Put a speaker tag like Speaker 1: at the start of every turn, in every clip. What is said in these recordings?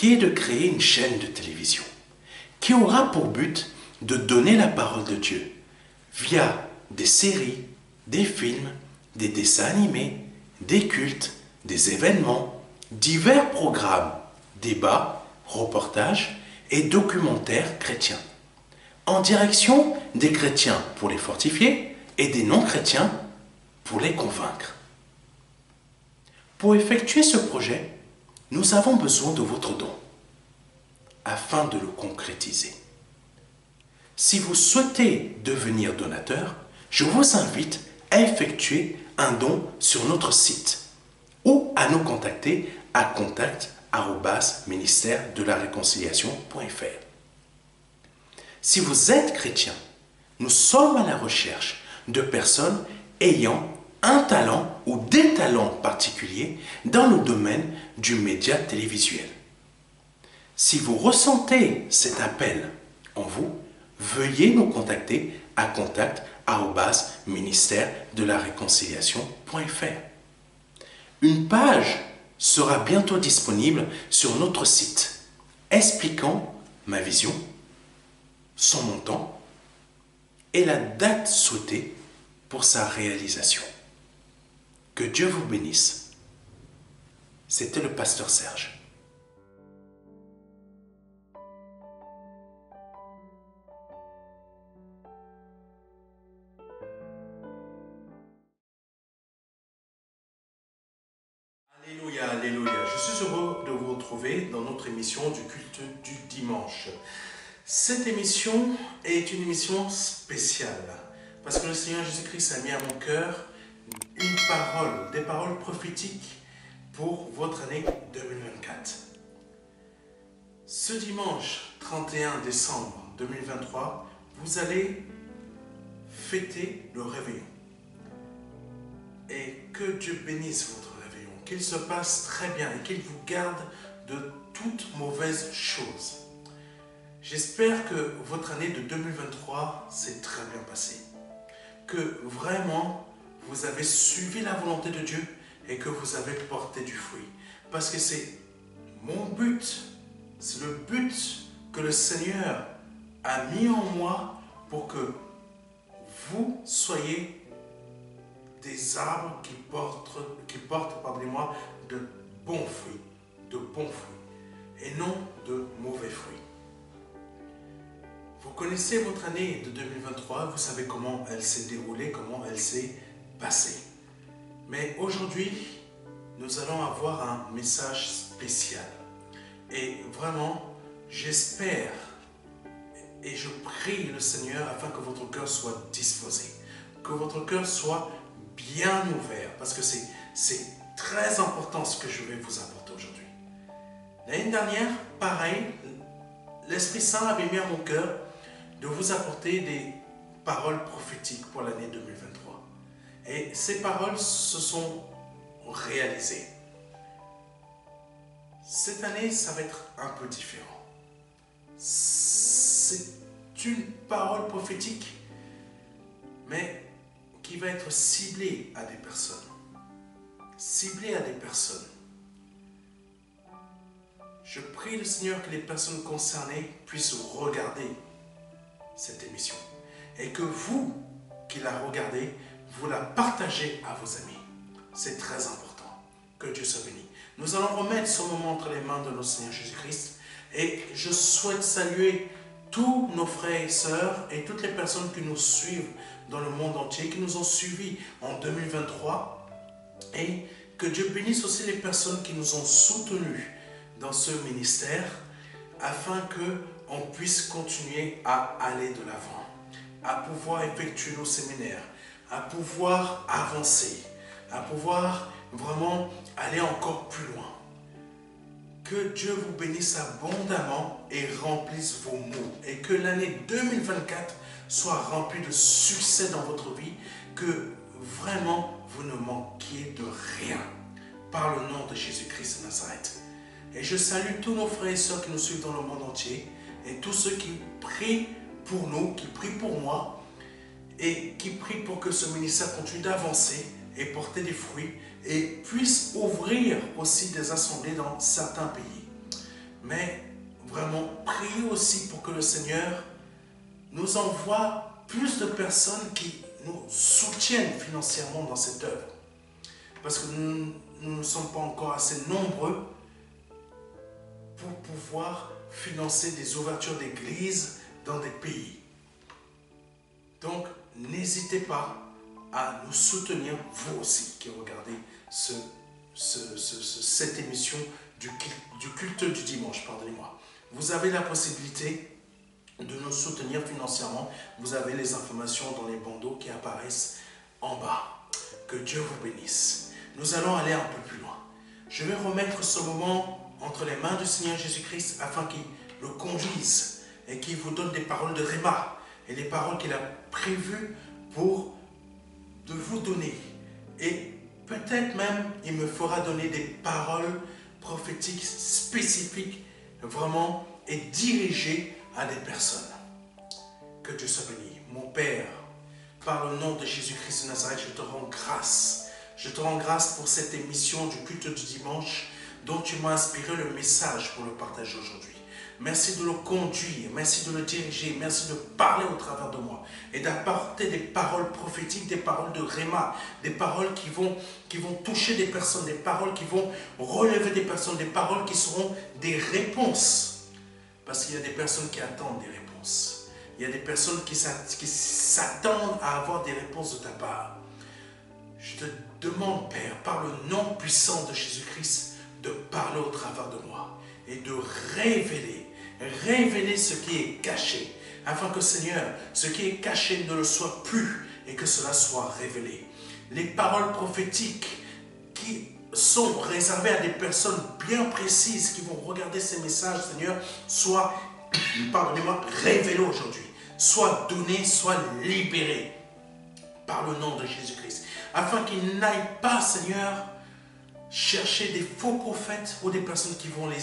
Speaker 1: qui est de créer une chaîne de télévision qui aura pour but de donner la parole de Dieu via des séries, des films, des dessins animés, des cultes, des événements, divers programmes, débats, reportages et documentaires chrétiens, en direction des chrétiens pour les fortifier et des non-chrétiens pour les convaincre. Pour effectuer ce projet, nous avons besoin de votre don afin de le concrétiser. Si vous souhaitez devenir donateur, je vous invite à effectuer un don sur notre site ou à nous contacter à contact@ministère-de-la-réconciliation.fr. Si vous êtes chrétien, nous sommes à la recherche de personnes ayant un talent ou des talents particuliers dans le domaine du média télévisuel. Si vous ressentez cet appel en vous, veuillez nous contacter à contact@ministère-de-la-réconciliation.fr. Une page sera bientôt disponible sur notre site expliquant ma vision, son montant et la date souhaitée pour sa réalisation. Que Dieu vous bénisse. C'était le pasteur Serge. Alléluia, alléluia. Je suis heureux de vous retrouver dans notre émission du culte du dimanche. Cette émission est une émission spéciale parce que le Seigneur Jésus-Christ a mis à mon cœur une parole, des paroles prophétiques pour votre année 2024. Ce dimanche 31 décembre 2023, vous allez fêter le réveillon. Et que Dieu bénisse votre réveillon, qu'il se passe très bien et qu'il vous garde de toute mauvaise chose. J'espère que votre année de 2023 s'est très bien passée. Que vraiment vous avez suivi la volonté de Dieu et que vous avez porté du fruit. Parce que c'est mon but, c'est le but que le Seigneur a mis en moi pour que vous soyez des arbres qui portent pardonnez-moi, de bons fruits, et non de mauvais fruits. Vous connaissez votre année de 2023, vous savez comment elle s'est déroulée, comment elle s'est passée. Mais aujourd'hui, nous allons avoir un message spécial. Et vraiment, j'espère et je prie le Seigneur afin que votre cœur soit disposé, que votre cœur soit bien ouvert, parce que c'est très important ce que je vais vous apporter aujourd'hui. L'année dernière, pareil, l'Esprit Saint avait mis à mon cœur de vous apporter des paroles prophétiques pour l'année 2023. Et ces paroles se sont réalisées. Cette année, ça va être un peu différent. C'est une parole prophétique, mais qui va être ciblée à des personnes. Ciblée à des personnes. Je prie le Seigneur que les personnes concernées puissent regarder cette émission. Et que vous, qui la regardez, vous la partagez à vos amis. C'est très important. Que Dieu soit béni. Nous allons remettre ce moment entre les mains de notre Seigneur Jésus-Christ. Et je souhaite saluer tous nos frères et sœurs et toutes les personnes qui nous suivent dans le monde entier, qui nous ont suivis en 2023. Et que Dieu bénisse aussi les personnes qui nous ont soutenus dans ce ministère, afin qu'on puisse continuer à aller de l'avant, à pouvoir effectuer nos séminaires, à pouvoir avancer, à pouvoir vraiment aller encore plus loin. Que Dieu vous bénisse abondamment et remplisse vos mots. Et que l'année 2024 soit remplie de succès dans votre vie. Que vraiment vous ne manquiez de rien. Par le nom de Jésus-Christ de Nazareth. Et je salue tous nos frères et sœurs qui nous suivent dans le monde entier. Et tous ceux qui prient pour nous, qui prient pour moi. Et qui prient pour que ce ministère continue d'avancer et porter des fruits. Et puisse ouvrir aussi des assemblées dans certains pays. mais vraiment priez aussi pour que le Seigneur nous envoie plus de personnes qui nous soutiennent financièrement dans cette œuvre. Parce que nous ne sommes pas encore assez nombreux pour pouvoir financer des ouvertures d'églises dans des pays. Donc, n'hésitez pas à nous soutenir, vous aussi qui regardez cette émission du culte du dimanche, pardonnez-moi. Vous avez la possibilité de nous soutenir financièrement. Vous avez les informations dans les bandeaux qui apparaissent en bas. Que Dieu vous bénisse. Nous allons aller un peu plus loin. Je vais remettre ce moment entre les mains du Seigneur Jésus-Christ afin qu'il le conduise et qu'il vous donne des paroles de Réma et les paroles qu'il a prévues pour de vous donner. Et peut-être même il me fera donner des paroles prophétiques spécifiques vraiment et dirigées à des personnes. Que Dieu soit béni. Mon Père, par le nom de Jésus-Christ de Nazareth, je te rends grâce. Je te rends grâce pour cette émission du culte du dimanche dont tu m'as inspiré le message pour le partager aujourd'hui. Merci de le conduire, merci de le diriger, merci de parler au travers de moi et d'apporter des paroles prophétiques, des paroles de Réma, des paroles qui vont toucher des personnes, des paroles qui vont relever des personnes, des paroles qui seront des réponses. Parce qu'il y a des personnes qui attendent des réponses. Il y a des personnes qui s'attendent à avoir des réponses de ta part. Je te demande, Père, par le nom puissant de Jésus-Christ, de parler au travers de moi et de révéler ce qui est caché, afin que, Seigneur, ce qui est caché ne le soit plus et que cela soit révélé. Les paroles prophétiques qui sont réservées à des personnes bien précises qui vont regarder ces messages, Seigneur, soient, pardonnez-moi, révélées aujourd'hui, soient données, soient libérées par le nom de Jésus-Christ, afin qu'ils n'aillent pas, Seigneur, chercher des faux prophètes ou des personnes qui vont les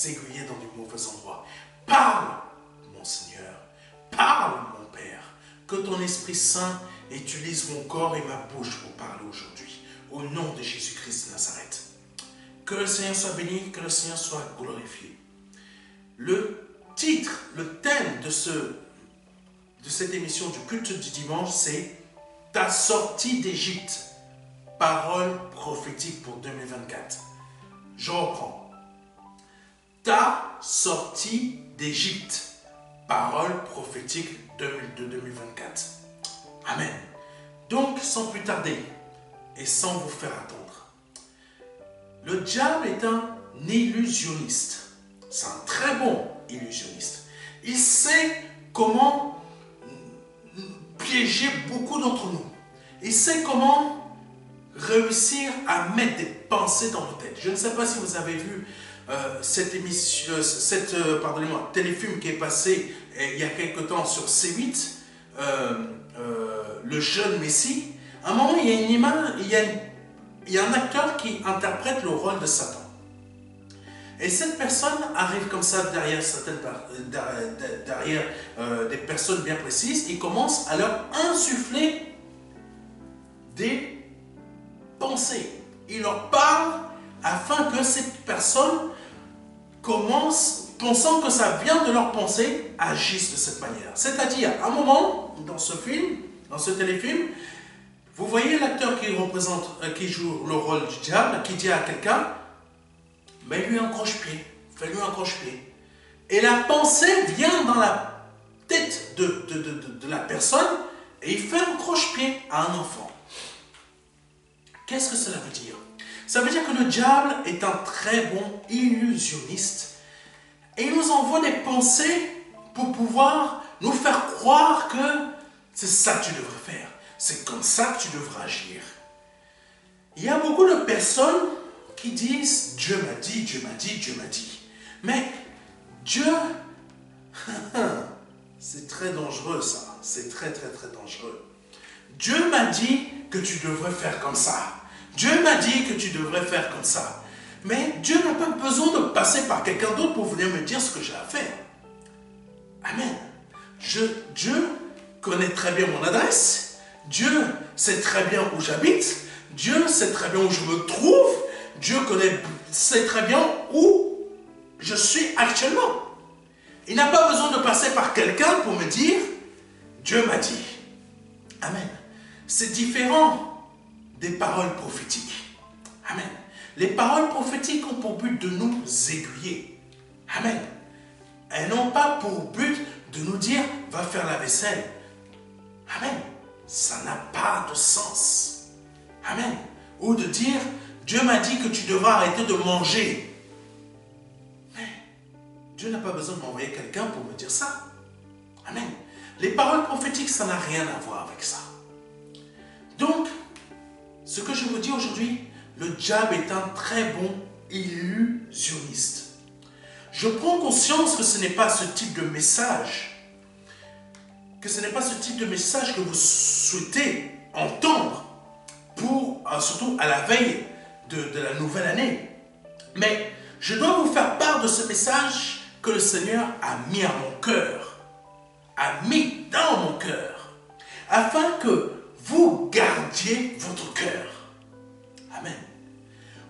Speaker 1: aiguiller dans des mauvais endroits. Parle, mon Seigneur, parle, mon Père, que ton Esprit Saint utilise mon corps et ma bouche pour parler aujourd'hui, au nom de Jésus-Christ de Nazareth. Que le Seigneur soit béni, que le Seigneur soit glorifié. Le titre, le thème de cette émission du culte du dimanche, c'est « Ta sortie d'Égypte ». Parole prophétique pour 2024. Je reprends. Ta sortie d'Égypte. Parole prophétique de 2024. Amen. Donc, sans plus tarder et sans vous faire attendre, le diable est un illusionniste. C'est un très bon illusionniste. Il sait comment piéger beaucoup d'entre nous. Il sait comment réussir à mettre des pensées dans nos têtes. Je ne sais pas si vous avez vu cette émission, pardonnez-moi, téléfilm qui est passé il y a quelque temps sur C8, Le Jeune Messie. À un moment, il y a une image, il y a un acteur qui interprète le rôle de Satan. Et cette personne arrive comme ça derrière des personnes bien précises et commence à leur insuffler des pensées. Il leur parle afin que ces personnes commencent, pensant que ça vient de leur pensée, agissent de cette manière. C'est-à-dire, à un moment, dans ce film, dans ce téléfilm, vous voyez l'acteur qui joue le rôle du diable, qui dit à quelqu'un, mets-lui un croche-pied, fais-lui un croche-pied. Et la pensée vient dans la tête de la personne et il fait un croche-pied à un enfant. Qu'est-ce que cela veut dire? Ça veut dire que le diable est un très bon illusionniste et il nous envoie des pensées pour pouvoir nous faire croire que c'est ça que tu devrais faire, c'est comme ça que tu devrais agir. Il y a beaucoup de personnes qui disent « Dieu m'a dit, Dieu m'a dit, Dieu m'a dit ». Mais Dieu, c'est très dangereux ça, c'est très dangereux. Dieu m'a dit que tu devrais faire comme ça. Dieu m'a dit que tu devrais faire comme ça. Mais Dieu n'a pas besoin de passer par quelqu'un d'autre pour venir me dire ce que j'ai à faire. Amen. Dieu connaît très bien mon adresse. Dieu sait très bien où j'habite. Dieu sait très bien où je me trouve. Dieu sait très bien où je suis actuellement. Il n'a pas besoin de passer par quelqu'un pour me dire « Dieu m'a dit ». Amen. C'est différent des paroles prophétiques. Amen. Les paroles prophétiques ont pour but de nous aiguiller. Amen. Elles n'ont pas pour but de nous dire « Va faire la vaisselle ». Amen. Ça n'a pas de sens. Amen. Ou de dire « Dieu m'a dit que tu devras arrêter de manger ». Mais Dieu n'a pas besoin de m'envoyer quelqu'un pour me dire ça. Amen. Les paroles prophétiques, ça n'a rien à voir avec ça. Donc, ce que je vous dis aujourd'hui, le diable est un très bon illusionniste. Je prends conscience que ce n'est pas ce type de message, que vous souhaitez entendre pour, surtout à la veille de la nouvelle année. Mais je dois vous faire part de ce message que le Seigneur a mis à mon cœur, a mis dans mon cœur, afin que vous gardiez votre cœur. Amen.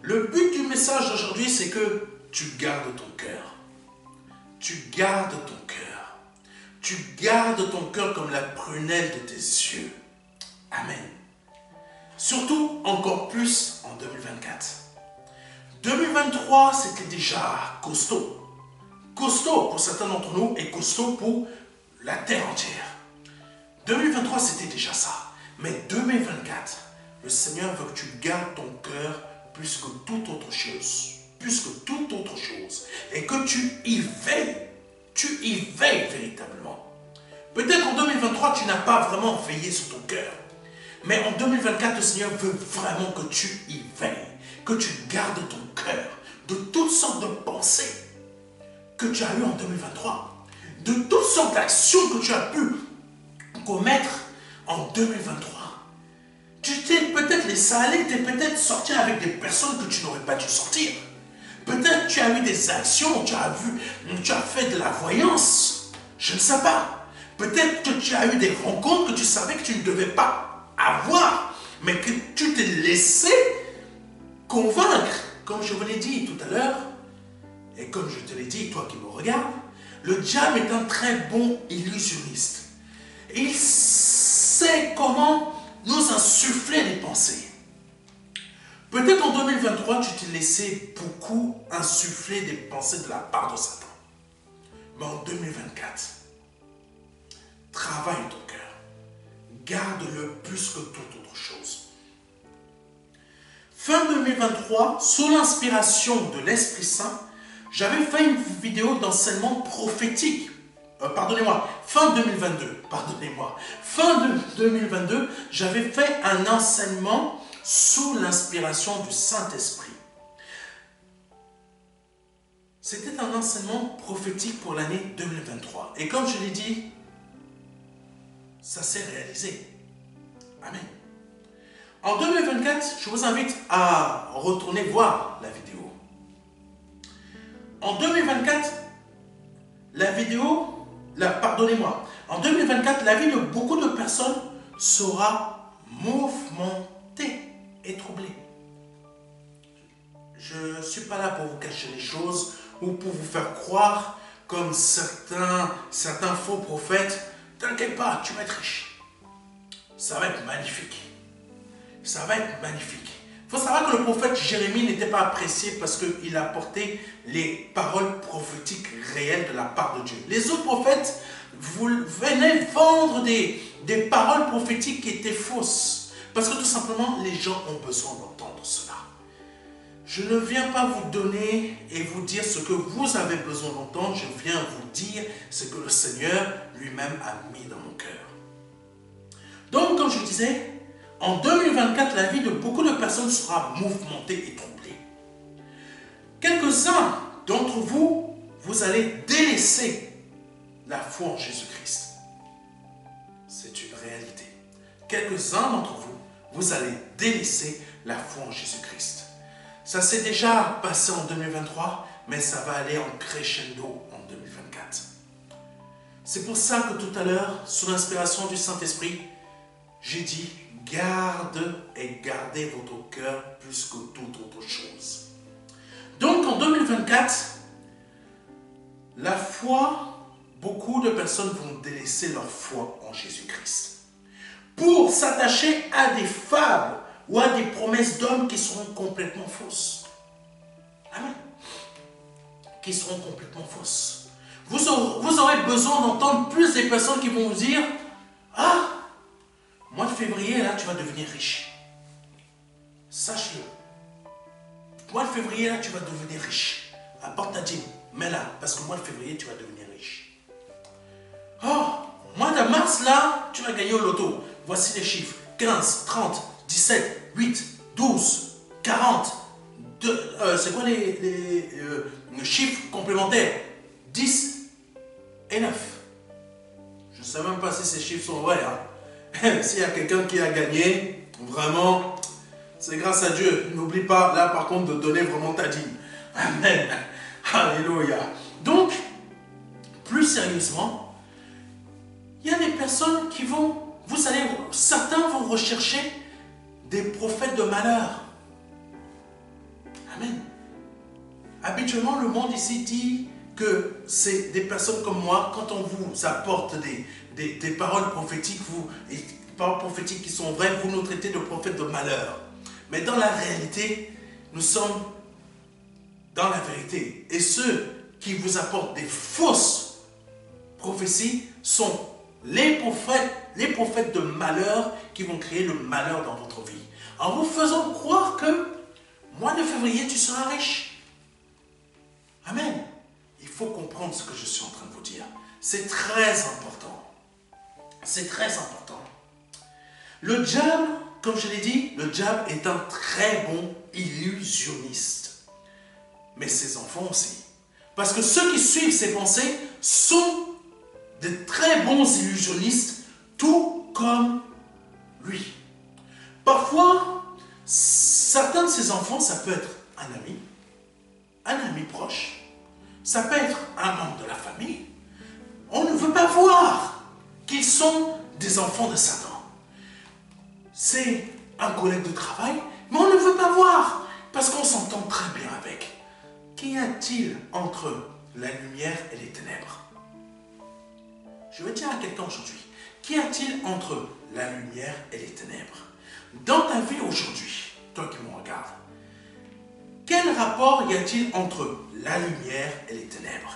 Speaker 1: Le but du message d'aujourd'hui, c'est que tu gardes ton cœur. Tu gardes ton cœur. Tu gardes ton cœur comme la prunelle de tes yeux. Amen. Surtout, encore plus en 2024. 2023, c'était déjà costaud. Costaud pour certains d'entre nous et costaud pour la terre entière. 2023, c'était déjà ça. Mais 2024, le Seigneur veut que tu gardes ton cœur plus que toute autre chose. Plus que toute autre chose. Et que tu y veilles. Tu y veilles véritablement. Peut-être en 2023, tu n'as pas vraiment veillé sur ton cœur. Mais en 2024, le Seigneur veut vraiment que tu y veilles. Que tu gardes ton cœur de toutes sortes de pensées que tu as eues en 2023. De toutes sortes d'actions que tu as pu commettre en 2023. Tu t'es peut-être laissé aller, tu es peut-être sorti avec des personnes que tu n'aurais pas dû sortir. Peut-être tu as eu des actions, tu as fait de la voyance. Je ne sais pas. Peut-être que tu as eu des rencontres que tu savais que tu ne devais pas avoir, mais que tu t'es laissé convaincre. Comme je vous l'ai dit tout à l'heure, et comme je te l'ai dit, toi qui me regardes, le diable est un très bon illusionniste. Il sait comment nous insuffler des pensées. Peut-être en 2023, tu t'es laissé beaucoup insuffler des pensées de la part de Satan. Mais en 2024, travaille ton cœur. Garde-le plus que toute autre chose. Fin 2023, sous l'inspiration de l'Esprit Saint, j'avais fait une vidéo d'enseignement prophétique. Fin 2022, Fin 2022, j'avais fait un enseignement sous l'inspiration du Saint-Esprit. C'était un enseignement prophétique pour l'année 2023. Et comme je l'ai dit, ça s'est réalisé. Amen. En 2024, je vous invite à retourner voir la vidéo. En 2024, en 2024, la vie de beaucoup de personnes sera mouvementée et troublée. Je ne suis pas là pour vous cacher les choses ou pour vous faire croire comme certains faux prophètes. T'inquiète pas, tu vas être riche. Ça va être magnifique. Ça va être magnifique. Il faut savoir que le prophète Jérémie n'était pas apprécié parce qu'il apportait les paroles prophétiques réelles de la part de Dieu. Les autres prophètes venaient vendre des paroles prophétiques qui étaient fausses. Parce que tout simplement, les gens ont besoin d'entendre cela. Je ne viens pas vous donner et vous dire ce que vous avez besoin d'entendre. Je viens vous dire ce que le Seigneur lui-même a mis dans mon cœur. Donc, comme je vous disais, en 2024, la vie de beaucoup de personnes sera mouvementée et troublée. Quelques-uns d'entre vous, vous allez délaisser la foi en Jésus-Christ. C'est une réalité. Quelques-uns d'entre vous, vous allez délaisser la foi en Jésus-Christ. Ça s'est déjà passé en 2023, mais ça va aller en crescendo en 2024. C'est pour ça que tout à l'heure, sous l'inspiration du Saint-Esprit, j'ai dit, gardez votre cœur plus que toute autre chose. Donc en 2024, La foi, beaucoup de personnes vont délaisser leur foi en Jésus-Christ pour s'attacher à des fables ou à des promesses d'hommes qui seront complètement fausses. Amen. Qui seront complètement fausses. Vous aurez besoin d'entendre plus des personnes qui vont vous dire « Ah, mois de février, là, tu vas devenir riche. » Sache-le. Mois de février, là, tu vas devenir riche. Apporte ta dîme, mets-la, parce que mois de février, tu vas devenir riche. Oh, mois de mars, là, tu vas gagner au loto. Voici les chiffres. 15, 30, 17, 8, 12, 40. C'est quoi les chiffres complémentaires? 10 et 9. Je ne sais même pas si ces chiffres sont vrais. Hein. S'il y a quelqu'un qui a gagné, vraiment, c'est grâce à Dieu. N'oublie pas, là par contre, de donner vraiment ta dîme. Amen. Alléluia. Donc, plus sérieusement, il y a des personnes qui vont, certains vont rechercher des prophètes de malheur. Amen. Habituellement, le monde ici dit que c'est des personnes comme moi, quand on vous apporte des paroles prophétiques, des paroles prophétiques qui sont vraies, vous nous traitez de prophètes de malheur. Mais dans la réalité, nous sommes dans la vérité. Et ceux qui vous apportent des fausses prophéties sont les prophètes de malheur qui vont créer le malheur dans votre vie. En vous faisant croire que mois de février, tu seras riche. Amen. Il faut comprendre ce que je suis en train de vous dire. C'est très important. C'est très important. Le diable, comme je l'ai dit, le diable est un très bon illusionniste. Mais ses enfants aussi. Parce que ceux qui suivent ses pensées sont de très bons illusionnistes, tout comme lui. Parfois, certains de ses enfants, ça peut être un ami proche, ça peut être un membre de la famille. On ne veut pas voir qu'ils sont des enfants de Satan. C'est un collègue de travail, mais on ne veut pas voir parce qu'on s'entend très bien avec. Qu'y a-t-il entre la lumière et les ténèbres? Je veux dire à quelqu'un aujourd'hui, qu'y a-t-il entre la lumière et les ténèbres? Dans ta vie aujourd'hui, toi qui me regardes, quel rapport y a-t-il entre la lumière et les ténèbres?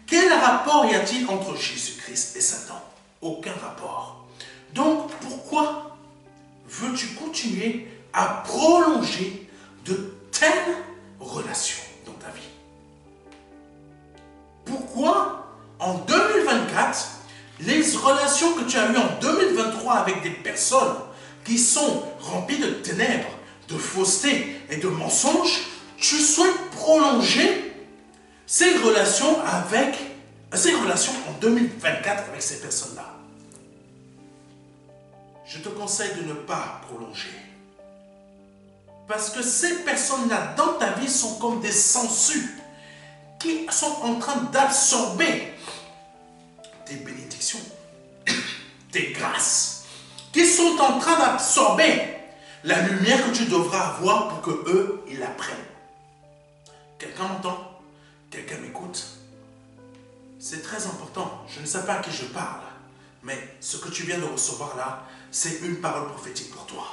Speaker 1: Quel rapport y a-t-il entre Jésus-Christ et Satan? Aucun rapport. Donc, pourquoi veux-tu continuer à prolonger de telles relations dans ta vie? Pourquoi, en 2024, les relations que tu as eues en 2023 avec des personnes qui sont remplies de ténèbres, de fausseté et de mensonges, tu souhaites prolonger ces relations en 2024 avec ces personnes-là? Je te conseille de ne pas prolonger. Parce que ces personnes-là dans ta vie sont comme des sangsues qui sont en train d'absorber tes bénédictions, tes grâces, qui sont en train d'absorber la lumière que tu devras avoir pour que eux, ils la prennent. Quelqu'un m'entend? Quelqu'un m'écoute? C'est très important. Je ne sais pas à qui je parle, mais ce que tu viens de recevoir là, c'est une parole prophétique pour toi.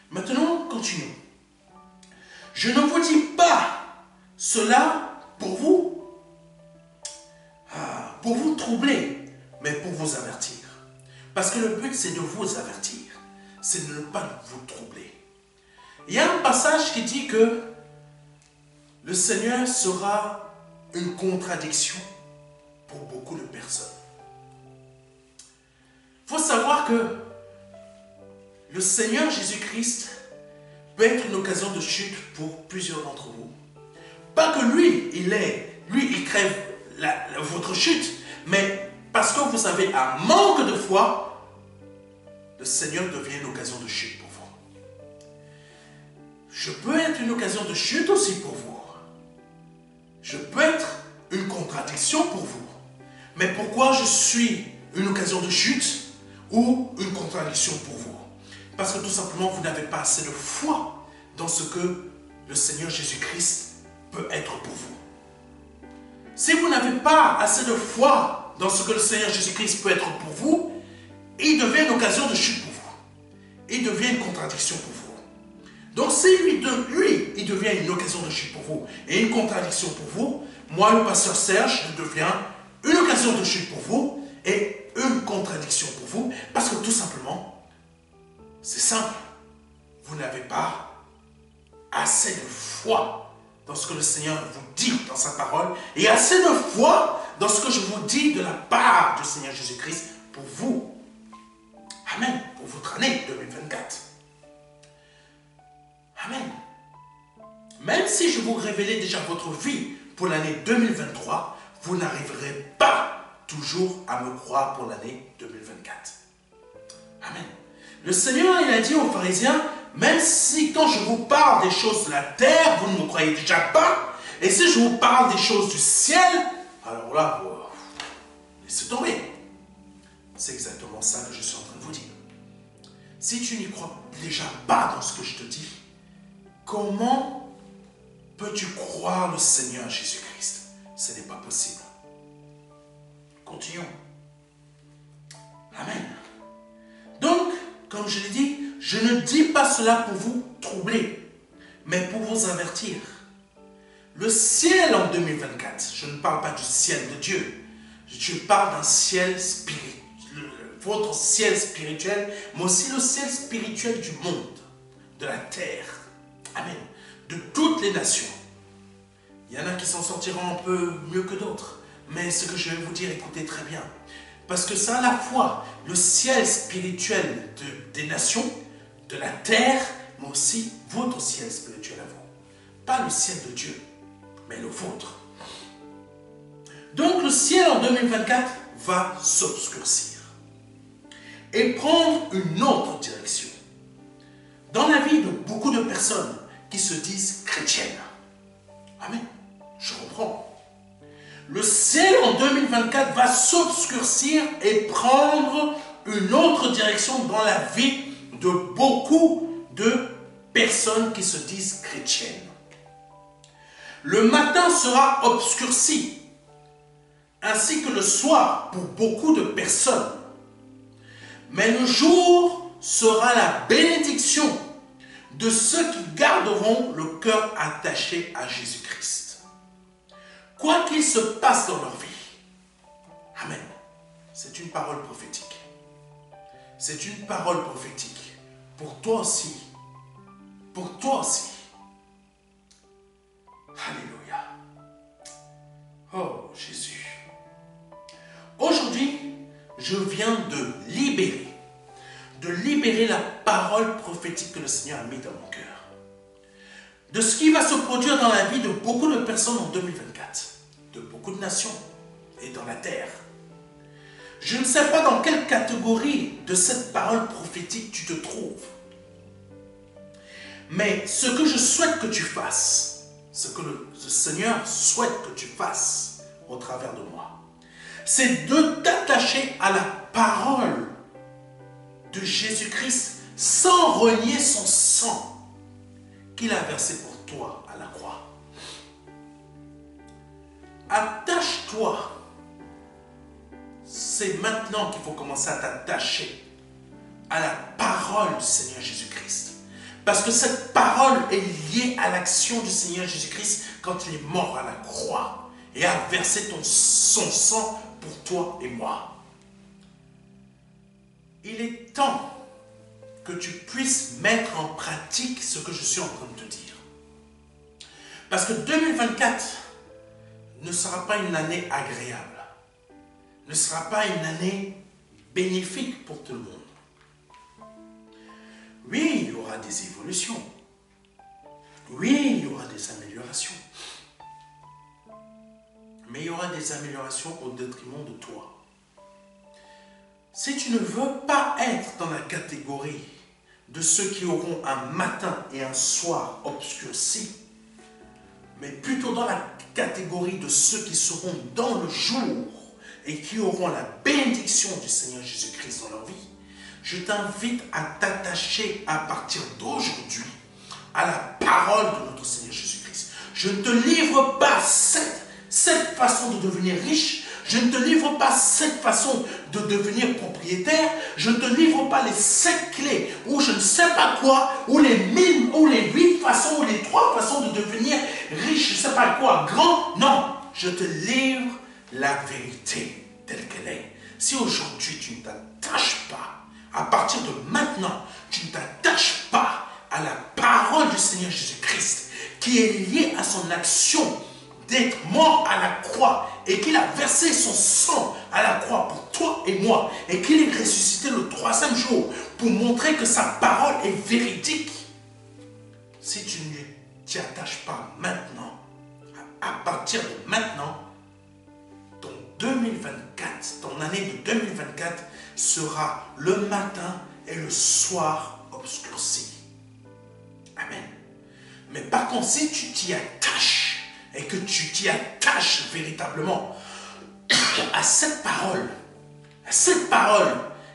Speaker 1: Maintenant, continuons. Je ne vous dis pas cela pour vous troubler, mais pour vous avertir. Parce que le but, c'est de vous avertir. C'est de ne pas vous troubler. Il y a un passage qui dit que le Seigneur sera une contradiction pour beaucoup de personnes. Il faut savoir que le Seigneur Jésus-Christ peut être une occasion de chute pour plusieurs d'entre vous. Pas que lui, il crève votre chute, mais parce que vous avez un manque de foi, le Seigneur devient une occasion de chute pour vous. Je peux être une occasion de chute aussi pour vous. Je peux être une contradiction pour vous. Mais pourquoi je suis une occasion de chute ou une contradiction pour vous? Parce que tout simplement, vous n'avez pas assez de foi dans ce que le Seigneur Jésus-Christ peut être pour vous. Si vous n'avez pas assez de foi dans ce que le Seigneur Jésus-Christ peut être pour vous, il devient une occasion de chute pour vous. Il devient une contradiction pour vous. Donc si lui, il devient une occasion de chute pour vous et une contradiction pour vous, moi, le pasteur Serge, je deviens une occasion de chute pour vous et une contradiction pour vous, parce que tout simplement, c'est simple, vous n'avez pas assez de foi dans ce que le Seigneur vous dit dans sa parole et assez de foi dans ce que je vous dis de la part du Seigneur Jésus-Christ pour vous. Amen. Pour votre année 2024. Amen. Même si je vous révélais déjà votre vie pour l'année 2023, vous n'arriverez pas toujours à me croire pour l'année 2024. Amen. Le Seigneur, il a dit aux pharisiens, même si quand je vous parle des choses de la terre, vous ne me croyez déjà pas, et si je vous parle des choses du ciel, alors là, laissez tomber. C'est exactement ça que je suis en train de vous dire. Si tu n'y crois déjà pas dans ce que je te dis, comment peux-tu croire le Seigneur Jésus-Christ? Ce n'est pas possible. Continuons. Amen. Donc, comme je l'ai dit, je ne dis pas cela pour vous troubler, mais pour vous avertir. Le ciel en 2024, je ne parle pas du ciel de Dieu, je parle d'un ciel spirituel, votre ciel spirituel, mais aussi le ciel spirituel du monde, de la terre. Amen. De toutes les nations. Il y en a qui s'en sortiront un peu mieux que d'autres. Mais ce que je vais vous dire, écoutez très bien. Parce que c'est à la fois le ciel spirituel des nations, de la terre, mais aussi votre ciel spirituel à vous. Pas le ciel de Dieu, mais le vôtre. Donc le ciel en 2024 va s'obscurcir et prendre une autre direction. Dans la vie de beaucoup de personnes qui se disent chrétiennes. Amen. Je reprends. Le ciel en 2024 va s'obscurcir et prendre une autre direction dans la vie de beaucoup de personnes qui se disent chrétiennes. Le matin sera obscurci, ainsi que le soir pour beaucoup de personnes. Mais le jour sera la bénédiction de ceux qui garderont le cœur attaché à Jésus-Christ. Quoi qu'il se passe dans leur vie. Amen. C'est une parole prophétique. C'est une parole prophétique. Pour toi aussi. Pour toi aussi. Alléluia. Oh Jésus. Aujourd'hui, je viens de libérer la parole prophétique que le Seigneur a mis dans mon cœur. De ce qui va se produire dans la vie de beaucoup de personnes en 2024, de beaucoup de nations et dans la terre. Je ne sais pas dans quelle catégorie de cette parole prophétique tu te trouves. Mais ce que je souhaite que tu fasses, ce que le Seigneur souhaite que tu fasses au travers de moi, c'est de t'attacher à la parole de Jésus-Christ sans renier son sang qu'il a versé pour toi à la croix. Attache-toi. C'est maintenant qu'il faut commencer à t'attacher à la parole du Seigneur Jésus-Christ. Parce que cette parole est liée à l'action du Seigneur Jésus-Christ quand il est mort à la croix et a versé son sang pour toi et moi. Il est temps que tu puisses mettre en pratique ce que je suis en train de te dire. Parce que 2024 ne sera pas une année agréable, ne sera pas une année bénéfique pour tout le monde. Oui, il y aura des évolutions. Oui, il y aura des améliorations. Mais il y aura des améliorations au détriment de toi. Si tu ne veux pas être dans la catégorie de ceux qui auront un matin et un soir obscurcis, mais plutôt dans la catégorie de ceux qui seront dans le jour et qui auront la bénédiction du Seigneur Jésus-Christ dans leur vie, je t'invite à t'attacher à partir d'aujourd'hui à la parole de notre Seigneur Jésus-Christ. Je ne te livre pas cette façon de devenir riche. Je ne te livre pas cette façon de devenir propriétaire. Je ne te livre pas les 7 clés ou je ne sais pas quoi, ou les 1000, ou les 8 façons, ou les 3 façons de devenir riche, je ne sais pas quoi, grand. Non, je te livre la vérité telle qu'elle est. Si aujourd'hui tu ne t'attaches pas, à partir de maintenant, tu ne t'attaches pas à la parole du Seigneur Jésus-Christ, qui est liée à son action d'être mort à la croix et qu'il a versé son sang à la croix pour toi et moi et qu'il est ressuscité le 3e jour pour montrer que sa parole est véridique. Si tu ne t'y attaches pas maintenant, à partir de maintenant, ton 2024, ton année de 2024 sera le matin et le soir obscurci. Amen. Mais par contre, si tu t'y attaches et que tu t'y attaches véritablement à cette parole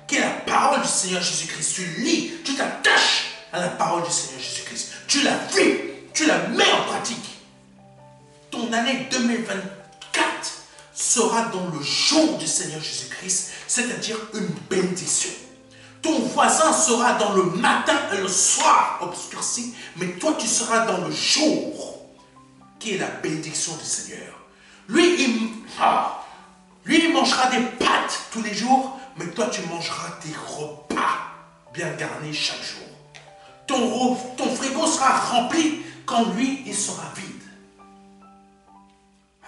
Speaker 1: qui est la parole du Seigneur Jésus-Christ, tu lis, tu t'attaches à la parole du Seigneur Jésus-Christ, tu la vis, tu la mets en pratique, ton année 2024 sera dans le jour du Seigneur Jésus-Christ, c'est-à-dire une bénédiction. Ton voisin sera dans le matin et le soir obscurci, mais toi tu seras dans le jour qui est la bénédiction du Seigneur. Lui, il mangera des pâtes tous les jours, mais toi tu mangeras des repas bien garnis chaque jour. Ton frigo sera rempli quand lui, il sera vide.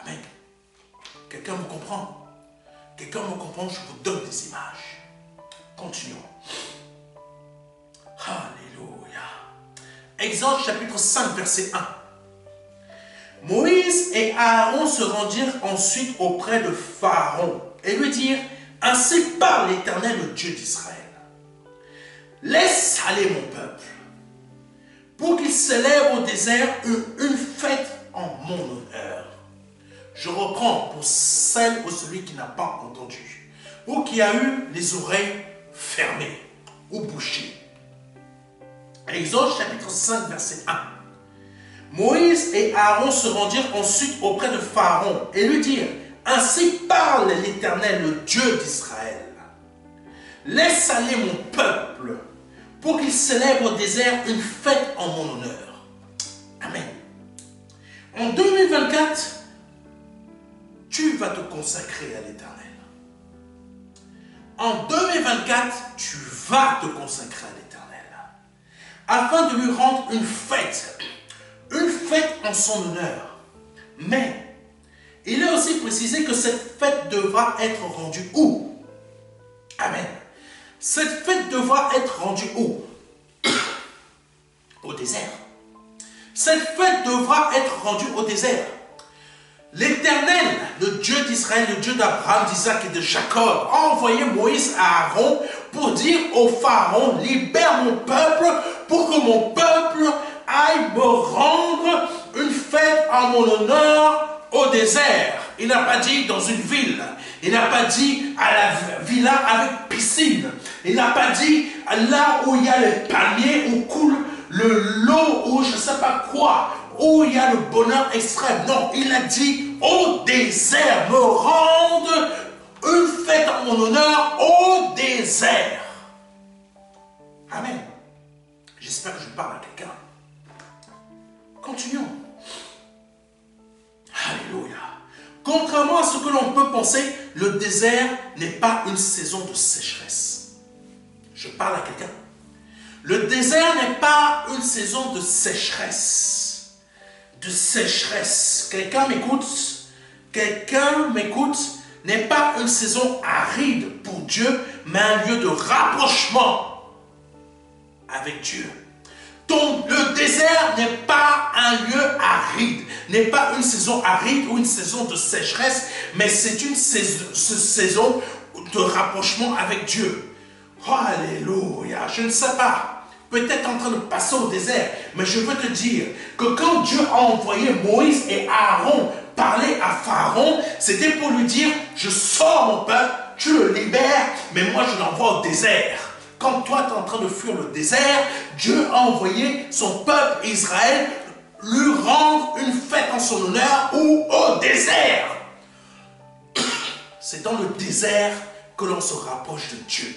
Speaker 1: Amen. Quelqu'un me comprend? Quelqu'un me comprend? Je vous donne des images. Continuons. Alléluia. Exode chapitre 5, verset 1. Moïse et Aaron se rendirent ensuite auprès de Pharaon et lui dirent: ainsi parle l'Éternel, le Dieu d'Israël. Laisse aller mon peuple, pour qu'il célèbre au désert une fête en mon honneur. Je reprends pour celle ou celui qui n'a pas entendu, ou qui a eu les oreilles fermées ou bouchées. Exode chapitre 5, verset 1. Moïse et Aaron se rendirent ensuite auprès de Pharaon et lui dirent: ainsi parle l'Éternel, le Dieu d'Israël. Laisse aller mon peuple, pour qu'il célèbre au désert une fête en mon honneur. Amen. En 2024, tu vas te consacrer à l'Éternel. En 2024, tu vas te consacrer à l'Éternel, afin de lui rendre une fête en son honneur. Mais il est aussi précisé que cette fête devra être rendue où? Amen. Cette fête devra être rendue où? Au désert. Cette fête devra être rendue au désert. L'Éternel, le Dieu d'Israël, le Dieu d'Abraham, d'Isaac et de Jacob, a envoyé Moïse à Aaron pour dire au Pharaon: libère mon peuple pour que mon peuple aille me rendre une fête en mon honneur au désert. Il n'a pas dit dans une ville. Il n'a pas dit à la villa avec piscine. Il n'a pas dit là où il y a les palmiers, où coule l'eau, ou je ne sais pas quoi, où il y a le bonheur extrême. Non, il a dit au désert, me rendre une fête en mon honneur au désert. Amen. J'espère que je parle à quelqu'un. Continuons. Alléluia. Contrairement à ce que l'on peut penser, le désert n'est pas une saison de sécheresse. Je parle à quelqu'un. Le désert n'est pas une saison de sécheresse. De sécheresse. Quelqu'un m'écoute? Quelqu'un m'écoute? N'est pas une saison aride pour Dieu, mais un lieu de rapprochement avec Dieu. Donc le désert n'est pas un lieu aride, n'est pas une saison aride ou une saison de sécheresse, mais c'est une saison de rapprochement avec Dieu. Oh, alléluia, je ne sais pas, peut-être en train de passer au désert, mais je veux te dire que quand Dieu a envoyé Moïse et Aaron parler à Pharaon, c'était pour lui dire: je sors mon peuple, tu le libères, mais moi je l'envoie au désert. Quand toi tu es en train de fuir le désert, Dieu a envoyé son peuple Israël lui rendre une fête en son honneur ou au désert. C'est dans le désert que l'on se rapproche de Dieu.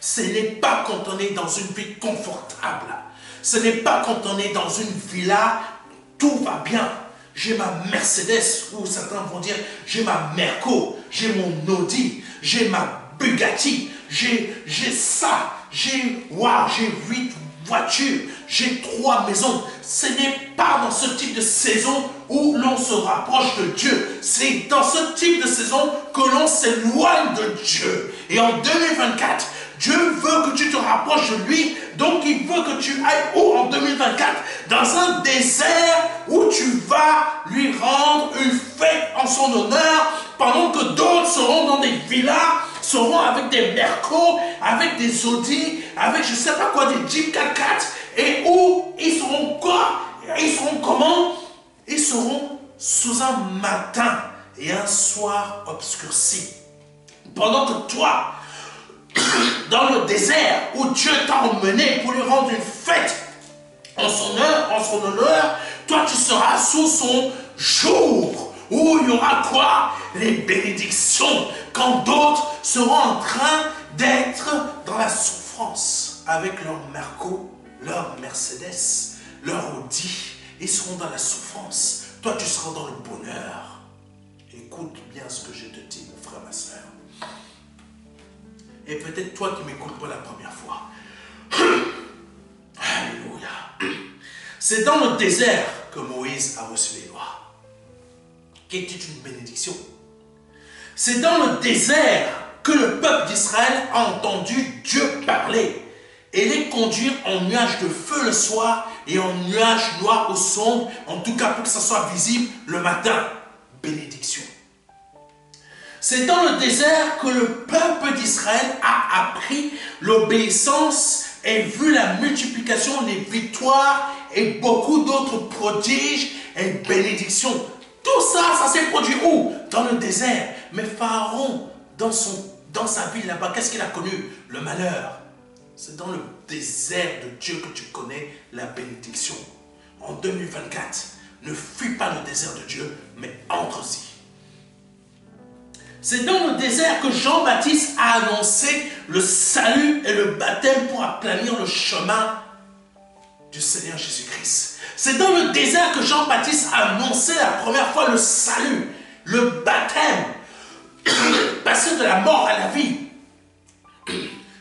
Speaker 1: Ce n'est pas quand on est dans une vie confortable. Ce n'est pas quand on est dans une villa, tout va bien. J'ai ma Mercedes, ou certains vont dire, j'ai ma Merco, j'ai mon Audi, j'ai ma Bugatti, j'ai ça, j'ai 8 voitures, j'ai 3 maisons. Ce n'est pas dans ce type de saison où l'on se rapproche de Dieu. C'est dans ce type de saison que l'on s'éloigne de Dieu. Et en 2024, Dieu veut que tu te rapproches de lui, donc il veut que tu ailles où en 2024? Dans un désert où tu vas lui rendre une fête en son honneur, pendant que d'autres seront dans des villas, seront avec des Mercos, avec des Audi, avec je ne sais pas quoi, des Jeep 4x4, et où ils seront quoi? Ils seront comment? Ils seront sous un matin et un soir obscurci. Pendant que toi, dans le désert où Dieu t'a emmené pour lui rendre une fête en son honneur, toi tu seras sous son jour où il y aura quoi? Les bénédictions, quand d'autres seront en train d'être dans la souffrance avec leur Merco, leur Mercedes, leur Audi. Ils seront dans la souffrance. Toi tu seras dans le bonheur. Écoute bien ce que je te dis, mon frère, ma soeur. Et peut-être toi qui m'écoutes pour la première fois. Alléluia. C'est dans le désert que Moïse a reçu les lois, qui était une bénédiction. C'est dans le désert que le peuple d'Israël a entendu Dieu parler et les conduire en nuage de feu le soir et en nuage noir au sombre, en tout cas pour que ça soit visible le matin. Bénédiction. C'est dans le désert que le peuple d'Israël a appris l'obéissance et vu la multiplication des victoires et beaucoup d'autres prodiges et bénédictions. Tout ça, ça s'est produit où? Dans le désert. Mais Pharaon, dans sa ville là-bas, qu'est-ce qu'il a connu? Le malheur. C'est dans le désert de Dieu que tu connais la bénédiction. En 2024, ne fuis pas le désert de Dieu, mais entre-y. C'est dans le désert que Jean-Baptiste a annoncé le salut et le baptême pour aplanir le chemin du Seigneur Jésus-Christ. C'est dans le désert que Jean-Baptiste a annoncé la première fois le salut, le baptême, passer de la mort à la vie,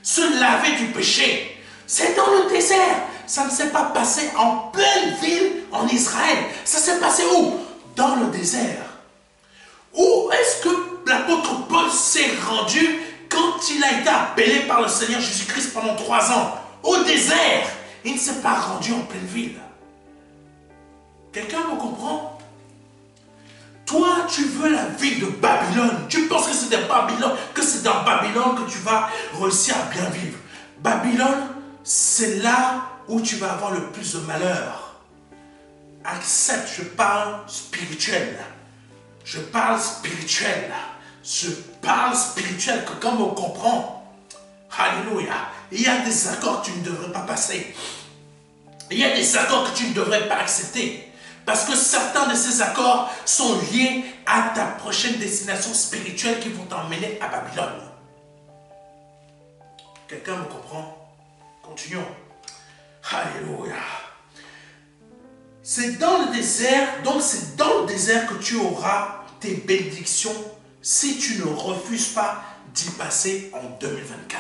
Speaker 1: se laver du péché. C'est dans le désert. Ça ne s'est pas passé en pleine ville en Israël. Ça s'est passé où? Dans le désert. Où est-ce que l'apôtre Paul s'est rendu quand il a été appelé par le Seigneur Jésus-Christ pendant 3 ans? Au désert. Il ne s'est pas rendu en pleine ville. Quelqu'un me comprend? Toi, tu veux la vie de Babylone. Tu penses que c'est dans Babylone que tu vas réussir à bien vivre. Babylone, c'est là où tu vas avoir le plus de malheur. Accepte, je parle spirituel. Je parle spirituel. Je parle spirituel. Quelqu'un me comprend? Alléluia. Il y a des accords que tu ne devrais pas passer. Il y a des accords que tu ne devrais pas accepter. Parce que certains de ces accords sont liés à ta prochaine destination spirituelle qui vont t'emmener à Babylone. Quelqu'un me comprend? Continuons. Alléluia. C'est dans le désert, donc c'est dans le désert que tu auras tes bénédictions si tu ne refuses pas d'y passer en 2024.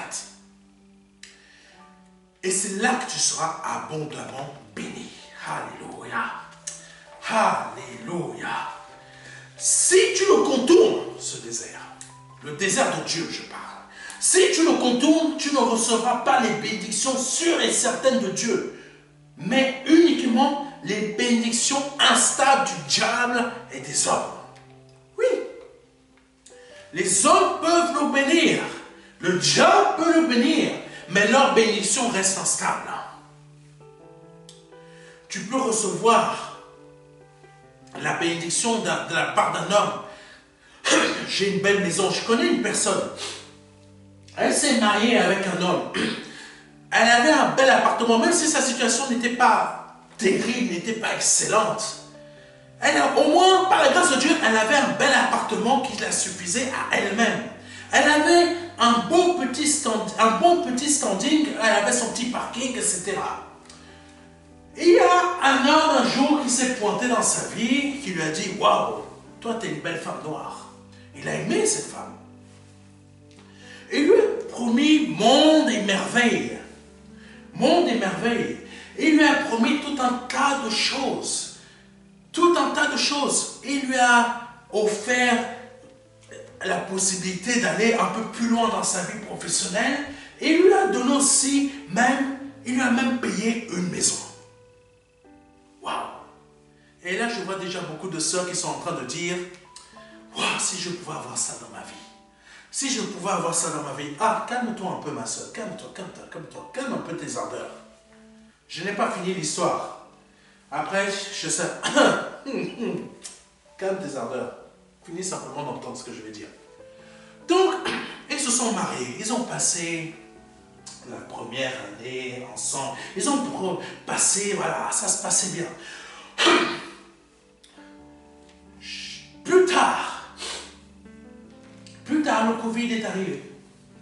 Speaker 1: Et c'est là que tu seras abondamment béni. Alléluia. Alléluia. Si tu le contournes, ce désert, le désert de Dieu, je parle. Si tu le contournes, tu ne recevras pas les bénédictions sûres et certaines de Dieu, mais uniquement les bénédictions instables du diable et des hommes. Oui. Les hommes peuvent nous bénir. Le diable peut nous bénir, mais leur bénédiction reste instable. Tu peux recevoir la bénédiction de la part d'un homme. J'ai une belle maison. Je connais une personne. Elle s'est mariée avec un homme. Elle avait un bel appartement, même si sa situation n'était pas terrible, n'était pas excellente. Au moins, par la grâce de Dieu, elle avait un bel appartement qui la suffisait à elle-même. Elle avait un bon petit standing, elle avait son petit parking, etc. Et il y a un homme un jour qui s'est pointé dans sa vie, qui lui a dit « Waouh, toi tu es une belle femme noire. » Il a aimé cette femme. Et il lui a promis monde et merveille. Monde et merveille. Et il lui a promis tout un tas de choses. Tout un tas de choses. Il lui a offert la possibilité d'aller un peu plus loin dans sa vie professionnelle. Et il lui a donné aussi, il lui a même payé une maison. Waouh! Et là, je vois déjà beaucoup de sœurs qui sont en train de dire, waouh, si je pouvais avoir ça dans ma vie. Si je pouvais avoir ça dans ma vie. Ah, calme-toi un peu, ma soeur. Calme-toi, calme-toi, calme-toi. Calme un peu tes ardeurs. Je n'ai pas fini l'histoire. Après, je sais. Calme tes ardeurs. Finis simplement d'entendre ce que je vais dire. Donc, ils se sont mariés. Ils ont passé la première année ensemble. Ils ont passé, voilà, ça se passait bien. Plus tard, le Covid est arrivé.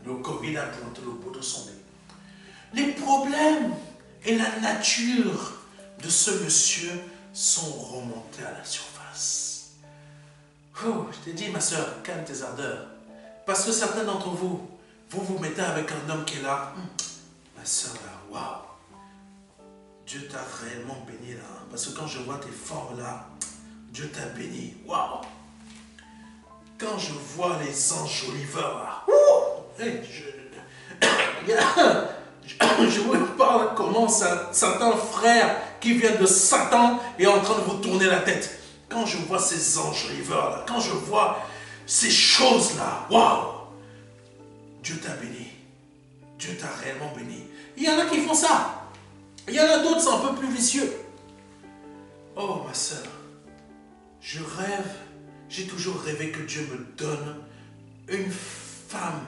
Speaker 1: Le Covid a pointé le bout de son nez. Les problèmes et la nature de ce monsieur sont remontés à la surface. Oh, je t'ai dit, ma soeur, calme tes ardeurs. Parce que certains d'entre vous, vous vous mettez avec un homme qui est là. Ma soeur, là, waouh. Dieu t'a réellement béni là. Parce que quand je vois tes formes là, Dieu t'a béni. Waouh. Quand je vois les enjoliveurs là, je vous parle comment certains frères qui viennent de Satan est en train de vous tourner la tête. Quand je vois ces enjoliveurs là, quand je vois ces choses là, waouh, Dieu t'a béni. Dieu t'a réellement béni. Il y en a qui font ça. Il y en a d'autres qui sont un peu plus vicieux. Oh ma soeur, je rêve, j'ai toujours rêvé que Dieu me donne une femme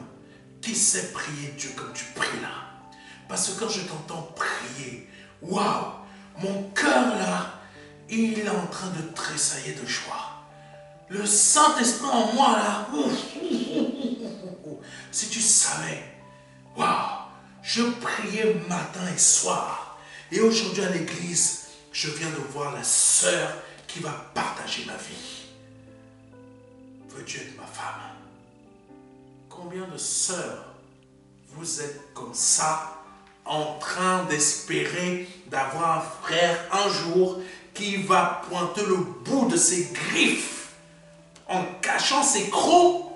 Speaker 1: qui sait prier Dieu comme tu pries là. Parce que quand je t'entends prier, waouh, mon cœur là, il est en train de tressailler de joie. Le Saint-Esprit en moi là, si tu savais, waouh, je priais matin et soir. Et aujourd'hui à l'église, je viens de voir la sœur qui va partager ma vie. Veux-tu être ma femme? Combien de sœurs vous êtes comme ça, en train d'espérer d'avoir un frère un jour qui va pointer le bout de ses griffes en cachant ses crocs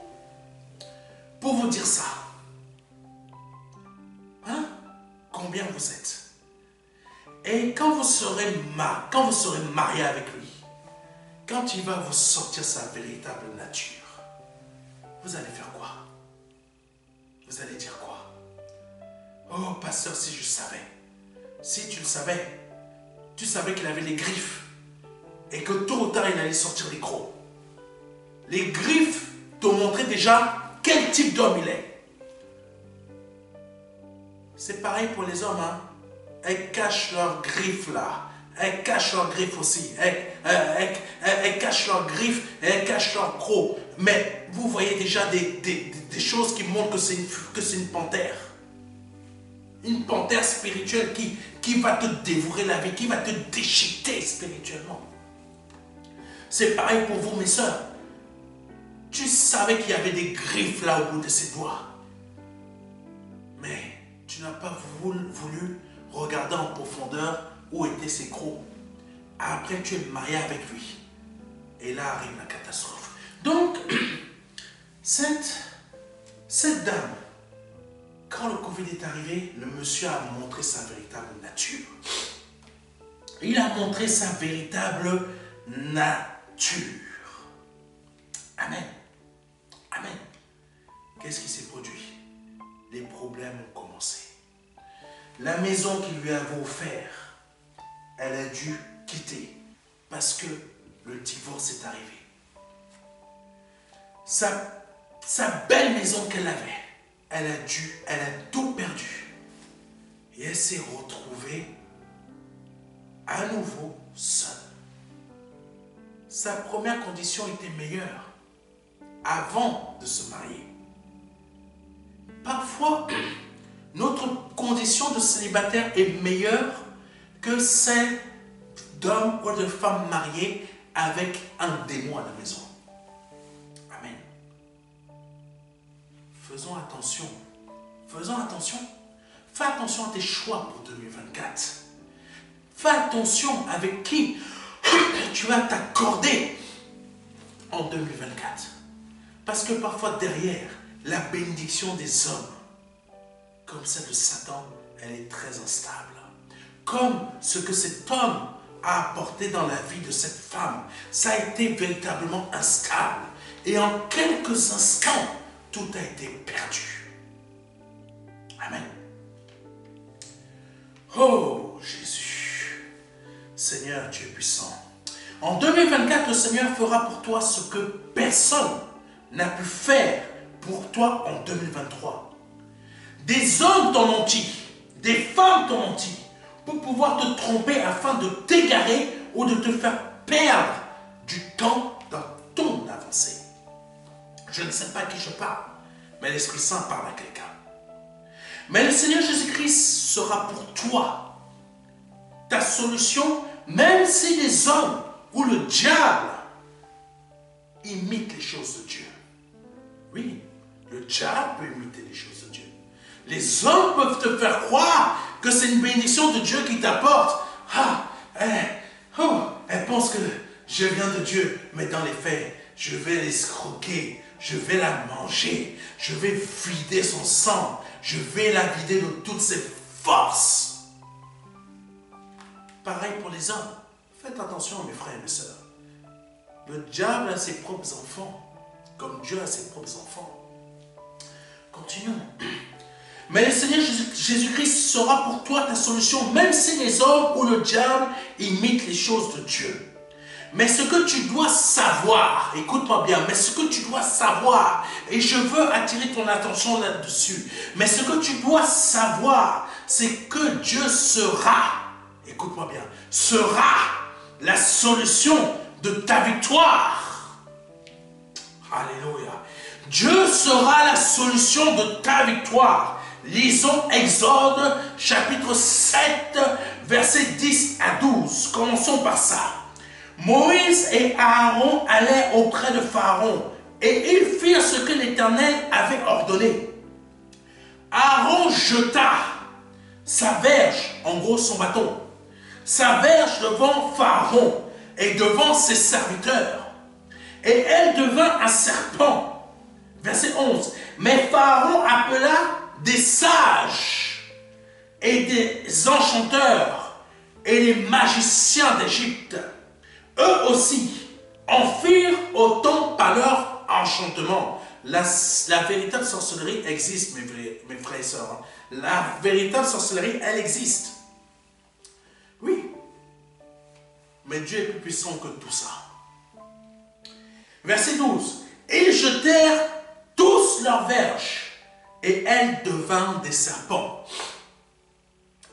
Speaker 1: pour vous dire ça? Hein? Combien vous êtes? Et quand vous serez marié avec lui, quand il va vous sortir sa véritable nature, vous allez faire quoi? Vous allez dire quoi? Oh, pasteur, si je savais. Si tu le savais, tu savais qu'il avait les griffes et que tôt ou tard, il allait sortir les crocs. Les griffes te montraient déjà quel type d'homme il est. C'est pareil pour les hommes, hein. Elles cachent leurs griffes là. Elles cachent leurs griffes aussi. Elles cachent leurs griffes et elles cachent leurs crocs. Mais vous voyez déjà des choses qui montrent que c'est une panthère. Une panthère spirituelle qui va te dévorer la vie, qui va te déchiqueter spirituellement. C'est pareil pour vous, mes sœurs. Tu savais qu'il y avait des griffes là au bout de ses doigts. Mais tu n'as pas voulu regarder en profondeur où étaient ses crocs. Après, tu es marié avec lui. Et là arrive la catastrophe. Donc, cette dame, quand le Covid est arrivé, le monsieur a montré sa véritable nature. Il a montré sa véritable nature. Amen. Amen. Qu'est-ce qui s'est produit? Les problèmes ont commencé. La maison qu'il lui avait offerte, elle a dû quitter parce que le divorce est arrivé. Sa belle maison qu'elle avait, elle a tout perdu. Et elle s'est retrouvée à nouveau seul. Sa première condition était meilleure avant de se marier. Parfois, notre condition de célibataire est meilleure que celle d'homme ou de femme mariée avec un démon à la maison. Amen. Faisons attention. Faisons attention. Fais attention à tes choix pour 2024. Fais attention avec qui tu vas t'accorder en 2024. Parce que parfois derrière la bénédiction des hommes, comme celle de Satan, elle est très instable. Comme ce que cet homme a apporté dans la vie de cette femme, ça a été véritablement instable. Et en quelques instants, tout a été perdu. Amen. Oh Jésus, Seigneur, tu es puissant. En 2024, le Seigneur fera pour toi ce que personne n'a pu faire pour toi en 2023. Des hommes t'ont menti, des femmes t'ont menti, pour pouvoir te tromper afin de t'égarer ou de te faire perdre du temps dans ton avancée. Je ne sais pas à qui je parle, mais l'Esprit Saint parle à quelqu'un. Mais le Seigneur Jésus-Christ sera pour toi ta solution, même si les hommes ou le diable imitent les choses de Dieu. Oui, le diable peut imiter les choses de Dieu. Les hommes peuvent te faire croire que c'est une bénédiction de Dieu qui t'apporte. Elle pense que je viens de Dieu, mais dans les faits, je vais l'escroquer, je vais la manger, je vais vider son sang, je vais la vider de toutes ses forces. Pareil pour les hommes. Faites attention, mes frères et mes sœurs. Le diable a ses propres enfants, comme Dieu a ses propres enfants. Continuons. Mais le Seigneur Jésus-Christ sera pour toi ta solution, même si les hommes ou le diable imitent les choses de Dieu. Mais ce que tu dois savoir, écoute-moi bien, mais ce que tu dois savoir, et je veux attirer ton attention là-dessus, mais ce que tu dois savoir, c'est que Dieu sera, écoute-moi bien, sera la solution de ta victoire. Alléluia. Dieu sera la solution de ta victoire. Lisons Exode chapitre 7, versets 10 à 12. Commençons par ça. Moïse et Aaron allaient auprès de Pharaon et ils firent ce que l'Éternel avait ordonné. Aaron jeta sa verge, en gros son bâton, sa verge devant Pharaon et devant ses serviteurs. Et elle devint un serpent. Verset 11. Mais Pharaon appela des sages et des enchanteurs et les magiciens d'Égypte. Eux aussi en firent autant par leur enchantement. La véritable sorcellerie existe, mes frères et sœurs. La véritable sorcellerie, elle existe. Oui. Mais Dieu est plus puissant que tout ça. Verset 12. Ils jetèrent tous leurs verges et elles devinrent des serpents.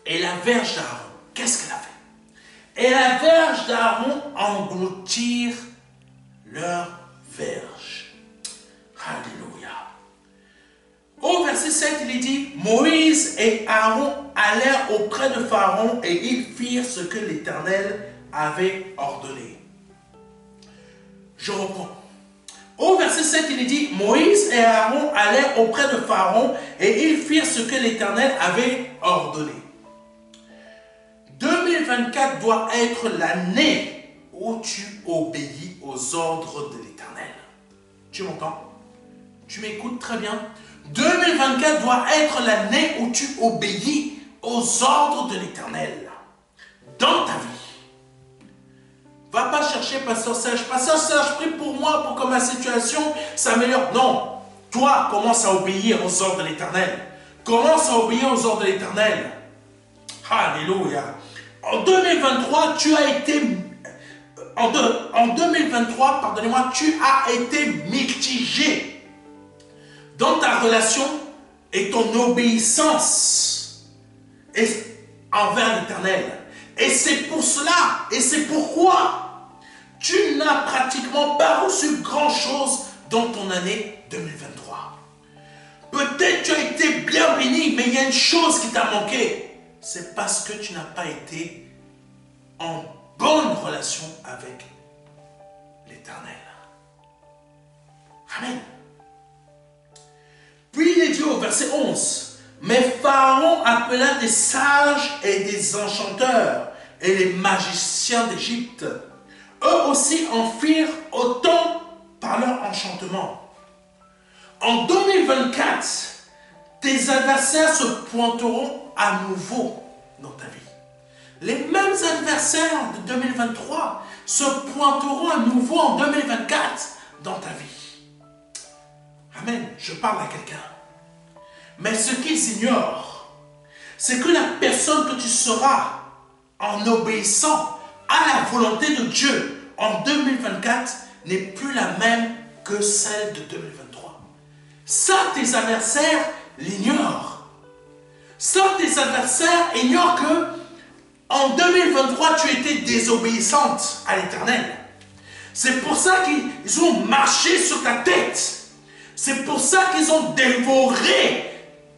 Speaker 1: Et la verge d'Aaron, qu'est-ce qu'elle a fait? Et la verge d'Aaron engloutirent leurs verges. Alléluia. Au verset 7, il est dit, Moïse et Aaron allèrent auprès de Pharaon et ils firent ce que l'Éternel avait ordonné. Je reprends. Au verset 7, il est dit, Moïse et Aaron allèrent auprès de Pharaon et ils firent ce que l'Éternel avait ordonné. 2024 doit être l'année où tu obéis aux ordres de l'Éternel. Tu m'entends? Tu m'écoutes très bien? 2024 doit être l'année où tu obéis aux ordres de l'Éternel dans ta vie. Va pas chercher Pasteur Serge. Pasteur Serge, prie pour moi pour que ma situation s'améliore. Non. Toi, commence à obéir aux ordres de l'Éternel. Commence à obéir aux ordres de l'Éternel. Alléluia. En 2023, tu as été... En 2023, pardonnez-moi, tu as été mitigé dans ta relation et ton obéissance envers l'Éternel. Et c'est pour cela, et c'est pourquoi tu n'as pratiquement pas reçu grand-chose dans ton année 2023. Peut-être tu as été bien béni, mais il y a une chose qui t'a manqué. C'est parce que tu n'as pas été en bonne relation avec l'Éternel. Amen. Puis il est dit au verset 11, « Mais Pharaon appela des sages et des enchanteurs et les magiciens d'Égypte. Eux aussi en firent autant par leur enchantement. En 2024, tes adversaires se pointeront à nouveau dans ta vie. Les mêmes adversaires de 2023 se pointeront à nouveau en 2024 dans ta vie. Amen. Je parle à quelqu'un. Mais ce qu'ils ignorent, c'est que la personne que tu seras en obéissant à la volonté de Dieu en 2024 n'est plus la même que celle de 2023. Ça, tes adversaires l'ignorent. Ça, tes adversaires ignorent que en 2023, tu étais désobéissante à l'Éternel. C'est pour ça qu'ils ont marché sur ta tête. C'est pour ça qu'ils ont dévoré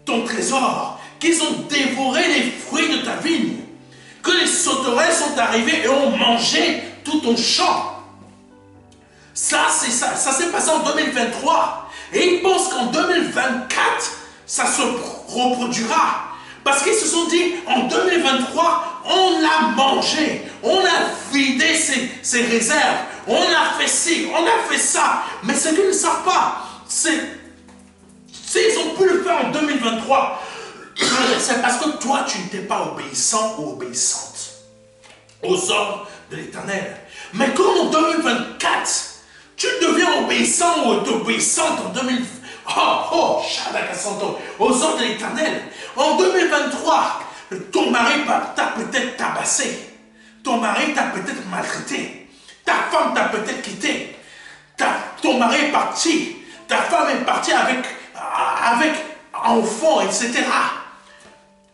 Speaker 1: ton trésor, qu'ils ont dévoré les fruits de ta vigne, que les sauterelles sont arrivées et ont mangé tout ton champ. Ça s'est passé en 2023. Et ils pensent qu'en 2024, ça se reproduira. Parce qu'ils se sont dit, en 2023, on a mangé, on a vidé ses réserves, on a fait ci, on a fait ça. Mais ce qu'ils ne savent pas, ils ont pu le faire en 2023. C'est parce que toi, tu n'étais pas obéissant ou obéissante aux ordres de l'Éternel. Mais comme en 2024, tu deviens obéissant ou obéissante en 2024, aux ordres de l'Éternel. En 2023, ton mari t'a peut-être tabassé. Ton mari t'a peut-être maltraité. Ta femme t'a peut-être quitté. Ton mari est parti. Ta femme est partie avec enfants, etc.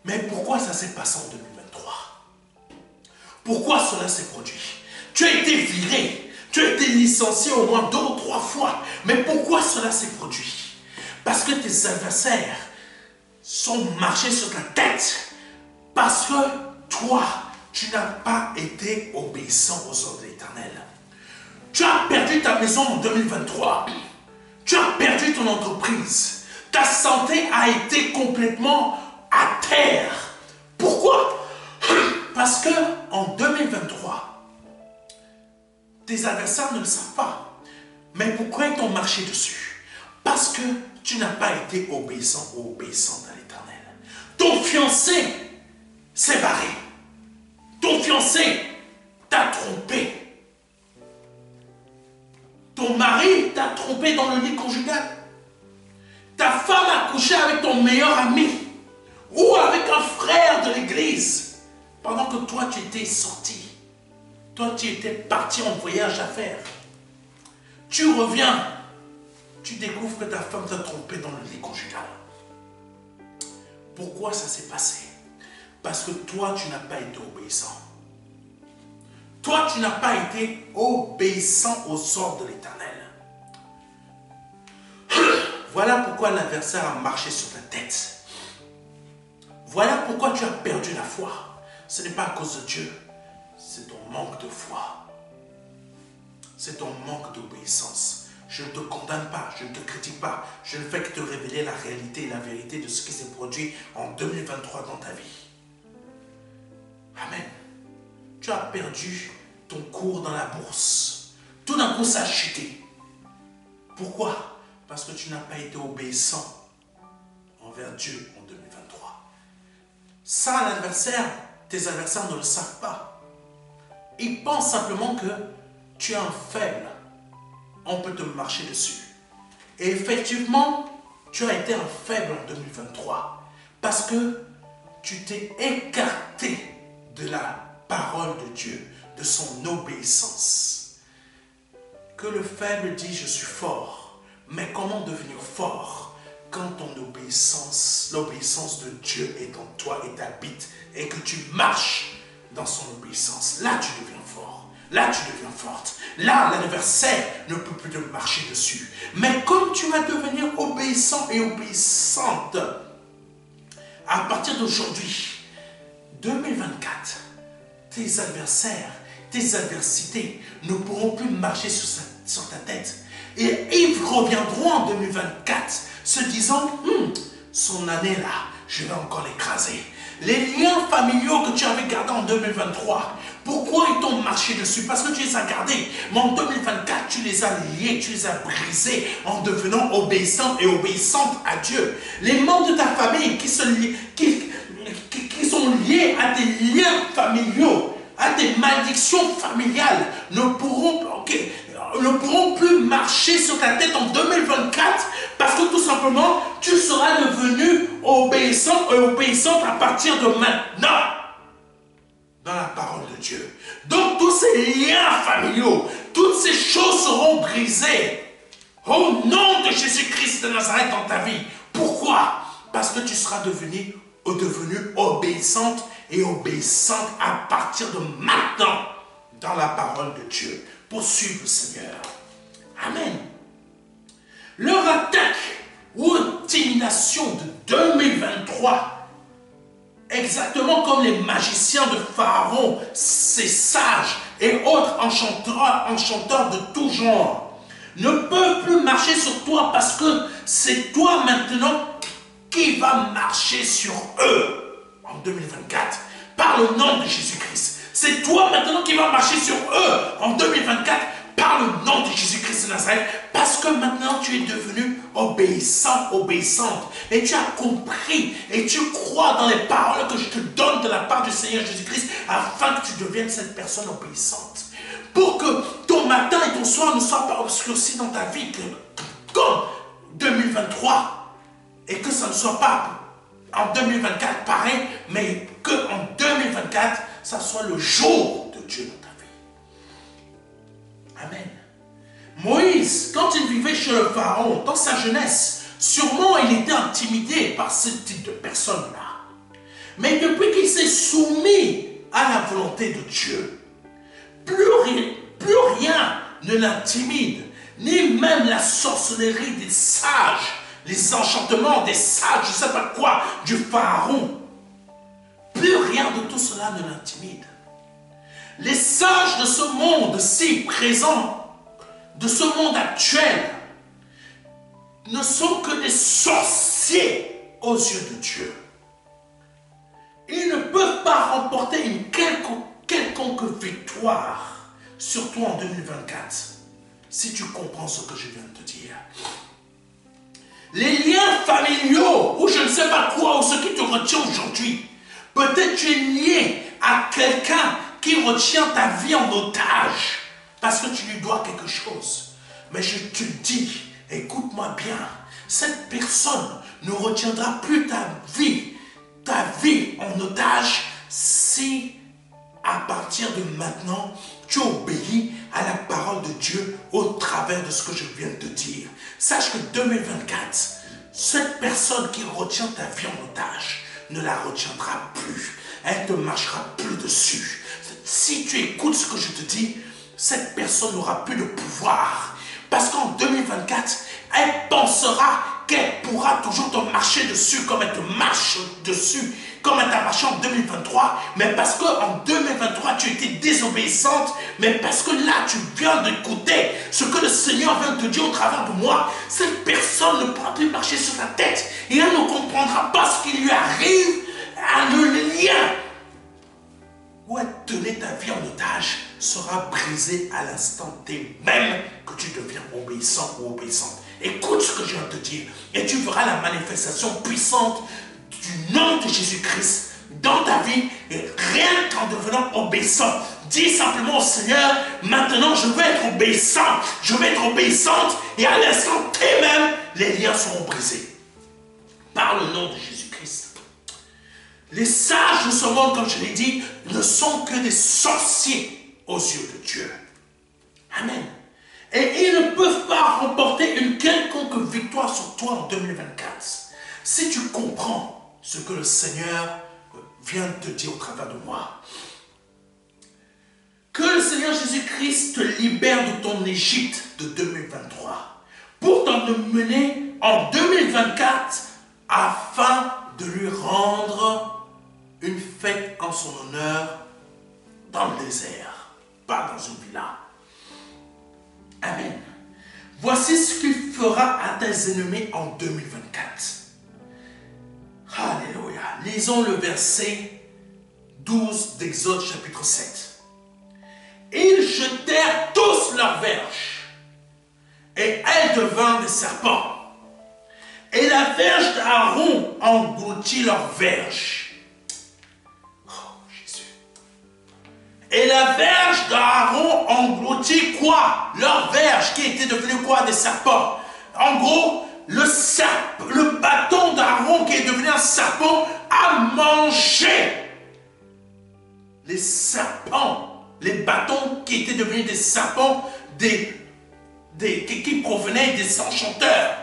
Speaker 1: Mais pourquoi ça s'est passé en 2023? Pourquoi cela s'est produit? Tu as été viré. Tu as été licencié au moins 2 ou 3 fois. Mais pourquoi cela s'est produit? Parce que tes adversaires sont marchés sur ta tête. Parce que toi, tu n'as pas été obéissant aux ordres de l'Éternel. Tu as perdu ta maison en 2023. Tu as perdu ton entreprise. Ta santé a été complètement à terre. Pourquoi? Parce que en 2023, tes adversaires ne le savent pas. Mais pourquoi ils t'ont marché dessus? Parce que tu n'as pas été obéissant ou obéissante à l'Éternel. Ton fiancé s'est barré. Ton fiancé t'a trompé. Ton mari t'a trompé dans le lit conjugal. Ta femme a couché avec ton meilleur ami ou avec un frère de l'église pendant que toi tu étais sorti. Toi tu étais parti en voyage d'affaires. Tu reviens, tu découvres que ta femme t'a trompé dans le lit conjugal. Pourquoi ça s'est passé? Parce que toi tu n'as pas été obéissant. Toi tu n'as pas été obéissant aux ordres de l'Éternel. Voilà pourquoi l'adversaire a marché sur ta tête. Voilà pourquoi tu as perdu la foi. Ce n'est pas à cause de Dieu, c'est ton manque de foi. C'est ton manque d'obéissance. Je ne te condamne pas, je ne te critique pas. Je ne fais que te révéler la réalité et la vérité de ce qui s'est produit en 2023 dans ta vie. Amen. Tu as perdu ton cours dans la bourse. Tout d'un coup, ça a chuté. Pourquoi? Parce que tu n'as pas été obéissant envers Dieu en 2023. Ça, l'adversaire, tes adversaires ne le savent pas. Ils pensent simplement que tu es un faible. On peut te marcher dessus. Et effectivement, tu as été un faible en 2023 parce que tu t'es écarté de la parole de Dieu, de son obéissance. Que le faible dit « je suis fort ». Mais comment devenir fort quand ton obéissance, l'obéissance de Dieu est en toi et t'habite et que tu marches dans son obéissance. Là, tu deviens fort. Là, tu deviens forte. Là, l'adversaire ne peut plus te marcher dessus. Mais comme tu vas devenir obéissant et obéissante, à partir d'aujourd'hui, 2024, tes adversaires, tes adversités ne pourront plus marcher sur ta tête. Et ils reviendront en 2024 se disant, son année là, je vais encore l'écraser. Les liens familiaux que tu avais gardés en 2023, pourquoi ils t'ont marché dessus? Parce que tu les as gardés. Mais en 2024, tu les as liés, tu les as brisés en devenant obéissant et obéissante à Dieu. Les membres de ta famille qui sont liés à des liens familiaux, à des malédictions familiales, ne pourront plus marcher sur ta tête en 2024 parce que tout simplement, tu seras devenu obéissant et obéissante à partir de maintenant dans la parole de Dieu. Donc tous ces liens familiaux, toutes ces choses seront brisées au nom de Jésus-Christ de Nazareth dans ta vie. Pourquoi? Parce que tu seras devenue obéissante et obéissante à partir de maintenant dans la parole de Dieu pour suivre le Seigneur. Amen. Leur attaque ou intimidation de 2023, exactement comme les magiciens de Pharaon, ces sages et autres enchanteurs de tout genre, ne peuvent plus marcher sur toi parce que c'est toi maintenant qui va marcher sur eux en 2024 par le nom de Jésus-Christ. C'est toi maintenant qui vas marcher sur eux en 2024 par le nom de Jésus-Christ de Nazareth, parce que maintenant tu es devenu obéissant, obéissante, et tu as compris et tu crois dans les paroles que je te donne de la part du Seigneur Jésus-Christ afin que tu deviennes cette personne obéissante. Pour que ton matin et ton soir ne soient pas obscurcis dans ta vie comme 2023, et que ça ne soit pas en 2024 pareil, mais qu'en 2024, ça soit le jour de Dieu dans ta vie. Amen. Moïse, quand il vivait chez le Pharaon, dans sa jeunesse, sûrement il était intimidé par ce type de personnes-là. Mais depuis qu'il s'est soumis à la volonté de Dieu, plus rien ne l'intimide, ni même la sorcellerie des sages, les enchantements des sages, je ne sais pas quoi, du Pharaon. Plus rien de tout cela ne l'intimide. Les sages de ce monde si présent, de ce monde actuel, ne sont que des sorciers aux yeux de Dieu. Ils ne peuvent pas remporter une quelconque victoire, surtout en 2024, si tu comprends ce que je viens de te dire. Les liens familiaux, ou je ne sais pas quoi, ou ce qui te retient aujourd'hui, peut-être tu es lié à quelqu'un qui retient ta vie en otage, parce que tu lui dois quelque chose. Mais je te dis, écoute-moi bien, cette personne ne retiendra plus ta vie en otage, si à partir de maintenant, tu obéis à la parole de Dieu au travers de ce que je viens de te dire. Sache que 2024, cette personne qui retient ta vie en otage ne la retiendra plus. Elle ne te marchera plus dessus. Si tu écoutes ce que je te dis, cette personne n'aura plus de pouvoir. Parce qu'en 2024, elle pensera qu'elle pourra toujours te marcher dessus comme elle te marche dessus, comme elle t'a marché en 2023, mais parce qu'en 2023, tu étais désobéissante, mais parce que là, tu viens d'écouter ce que le Seigneur vient te dire au travers de moi, cette personne ne pourra plus marcher sur ta tête et elle ne comprendra pas ce qui lui arrive, le lien où elle tenait ta vie en otage sera brisé à l'instant T même que tu deviens obéissant ou obéissante. Écoute ce que je viens de te dire et tu verras la manifestation puissante du nom de Jésus-Christ dans ta vie, et rien qu'en devenant obéissant. Dis simplement au Seigneur, maintenant je vais être obéissant, je vais être obéissante, et à l'instant T même, les liens seront brisés. Par le nom de Jésus-Christ. Les sages de ce monde, comme je l'ai dit, ne sont que des sorciers aux yeux de Dieu. Amen. Et ils ne peuvent pas remporter une quelconque victoire sur toi en 2024. Si tu comprends ce que le Seigneur vient de te dire au travers de moi, Que le Seigneur Jésus-Christ te libère de ton Égypte de 2023 pour t'en mener en 2024 afin de lui rendre une fête en son honneur dans le désert, pas dans une villa. Amen. Voici ce qu'il fera à tes ennemis en 2024. Alléluia. Lisons le verset 12 d'Exode chapitre 7. Ils jetèrent tous leurs verges, et elles devinrent des serpents. Et la verge d'Aaron engloutit leurs verges. Oh, Jésus. Et la verge d'Aaron engloutit quoi? Leurs verges, qui étaient devenues quoi? Des serpents. En gros, le bâton d'Aaron, qui est devenu un serpent, a mangé les serpents. Les bâtons qui étaient devenus des serpents, qui provenaient des enchanteurs,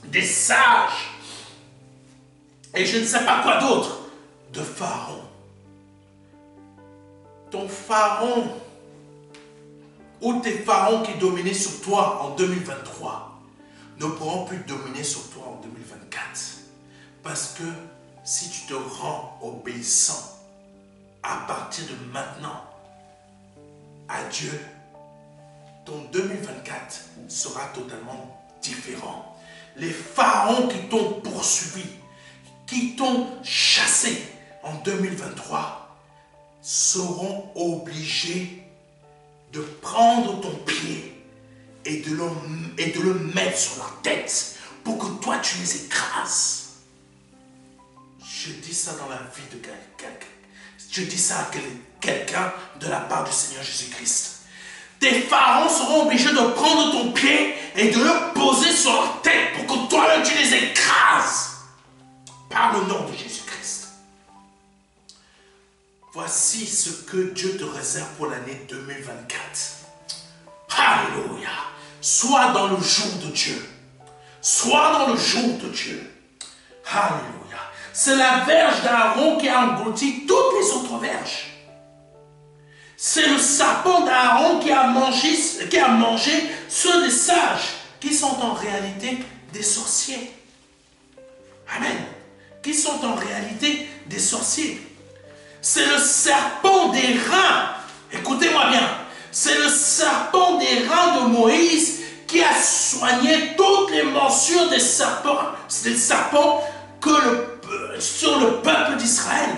Speaker 1: des sages, et je ne sais pas quoi d'autre, de Pharaon. Ton Pharaon, ou tes pharaons qui dominaient sur toi en 2023, ne pourront plus dominer sur toi en 2024. Parce que si tu te rends obéissant à partir de maintenant, à Dieu, ton 2024 sera totalement différent. Les pharaons qui t'ont poursuivi, qui t'ont chassé en 2023, seront obligés de prendre ton pied et de le mettre sur leur tête pour que toi tu les écrases. Je dis ça dans la vie de quelqu'un. Je dis ça à quelqu'un de la part du Seigneur Jésus-Christ. Tes pharaons seront obligés de prendre ton pied et de le poser sur leur tête pour que toi-même tu les écrases. Par le nom de Jésus-Christ. Voici ce que Dieu te réserve pour l'année 2024. Alléluia. Sois dans le jour de Dieu. Sois dans le jour de Dieu. Alléluia. C'est la verge d'Aaron qui a englouti toutes les autres verges. C'est le serpent d'Aaron qui a mangé ceux des sages, qui sont en réalité des sorciers. Amen. Qui sont en réalité des sorciers. C'est le serpent des reins. Écoutez-moi bien. C'est le serpent des reins de Moïse qui a soigné toutes les morsures des serpents. C'est des serpents sur le peuple d'Israël.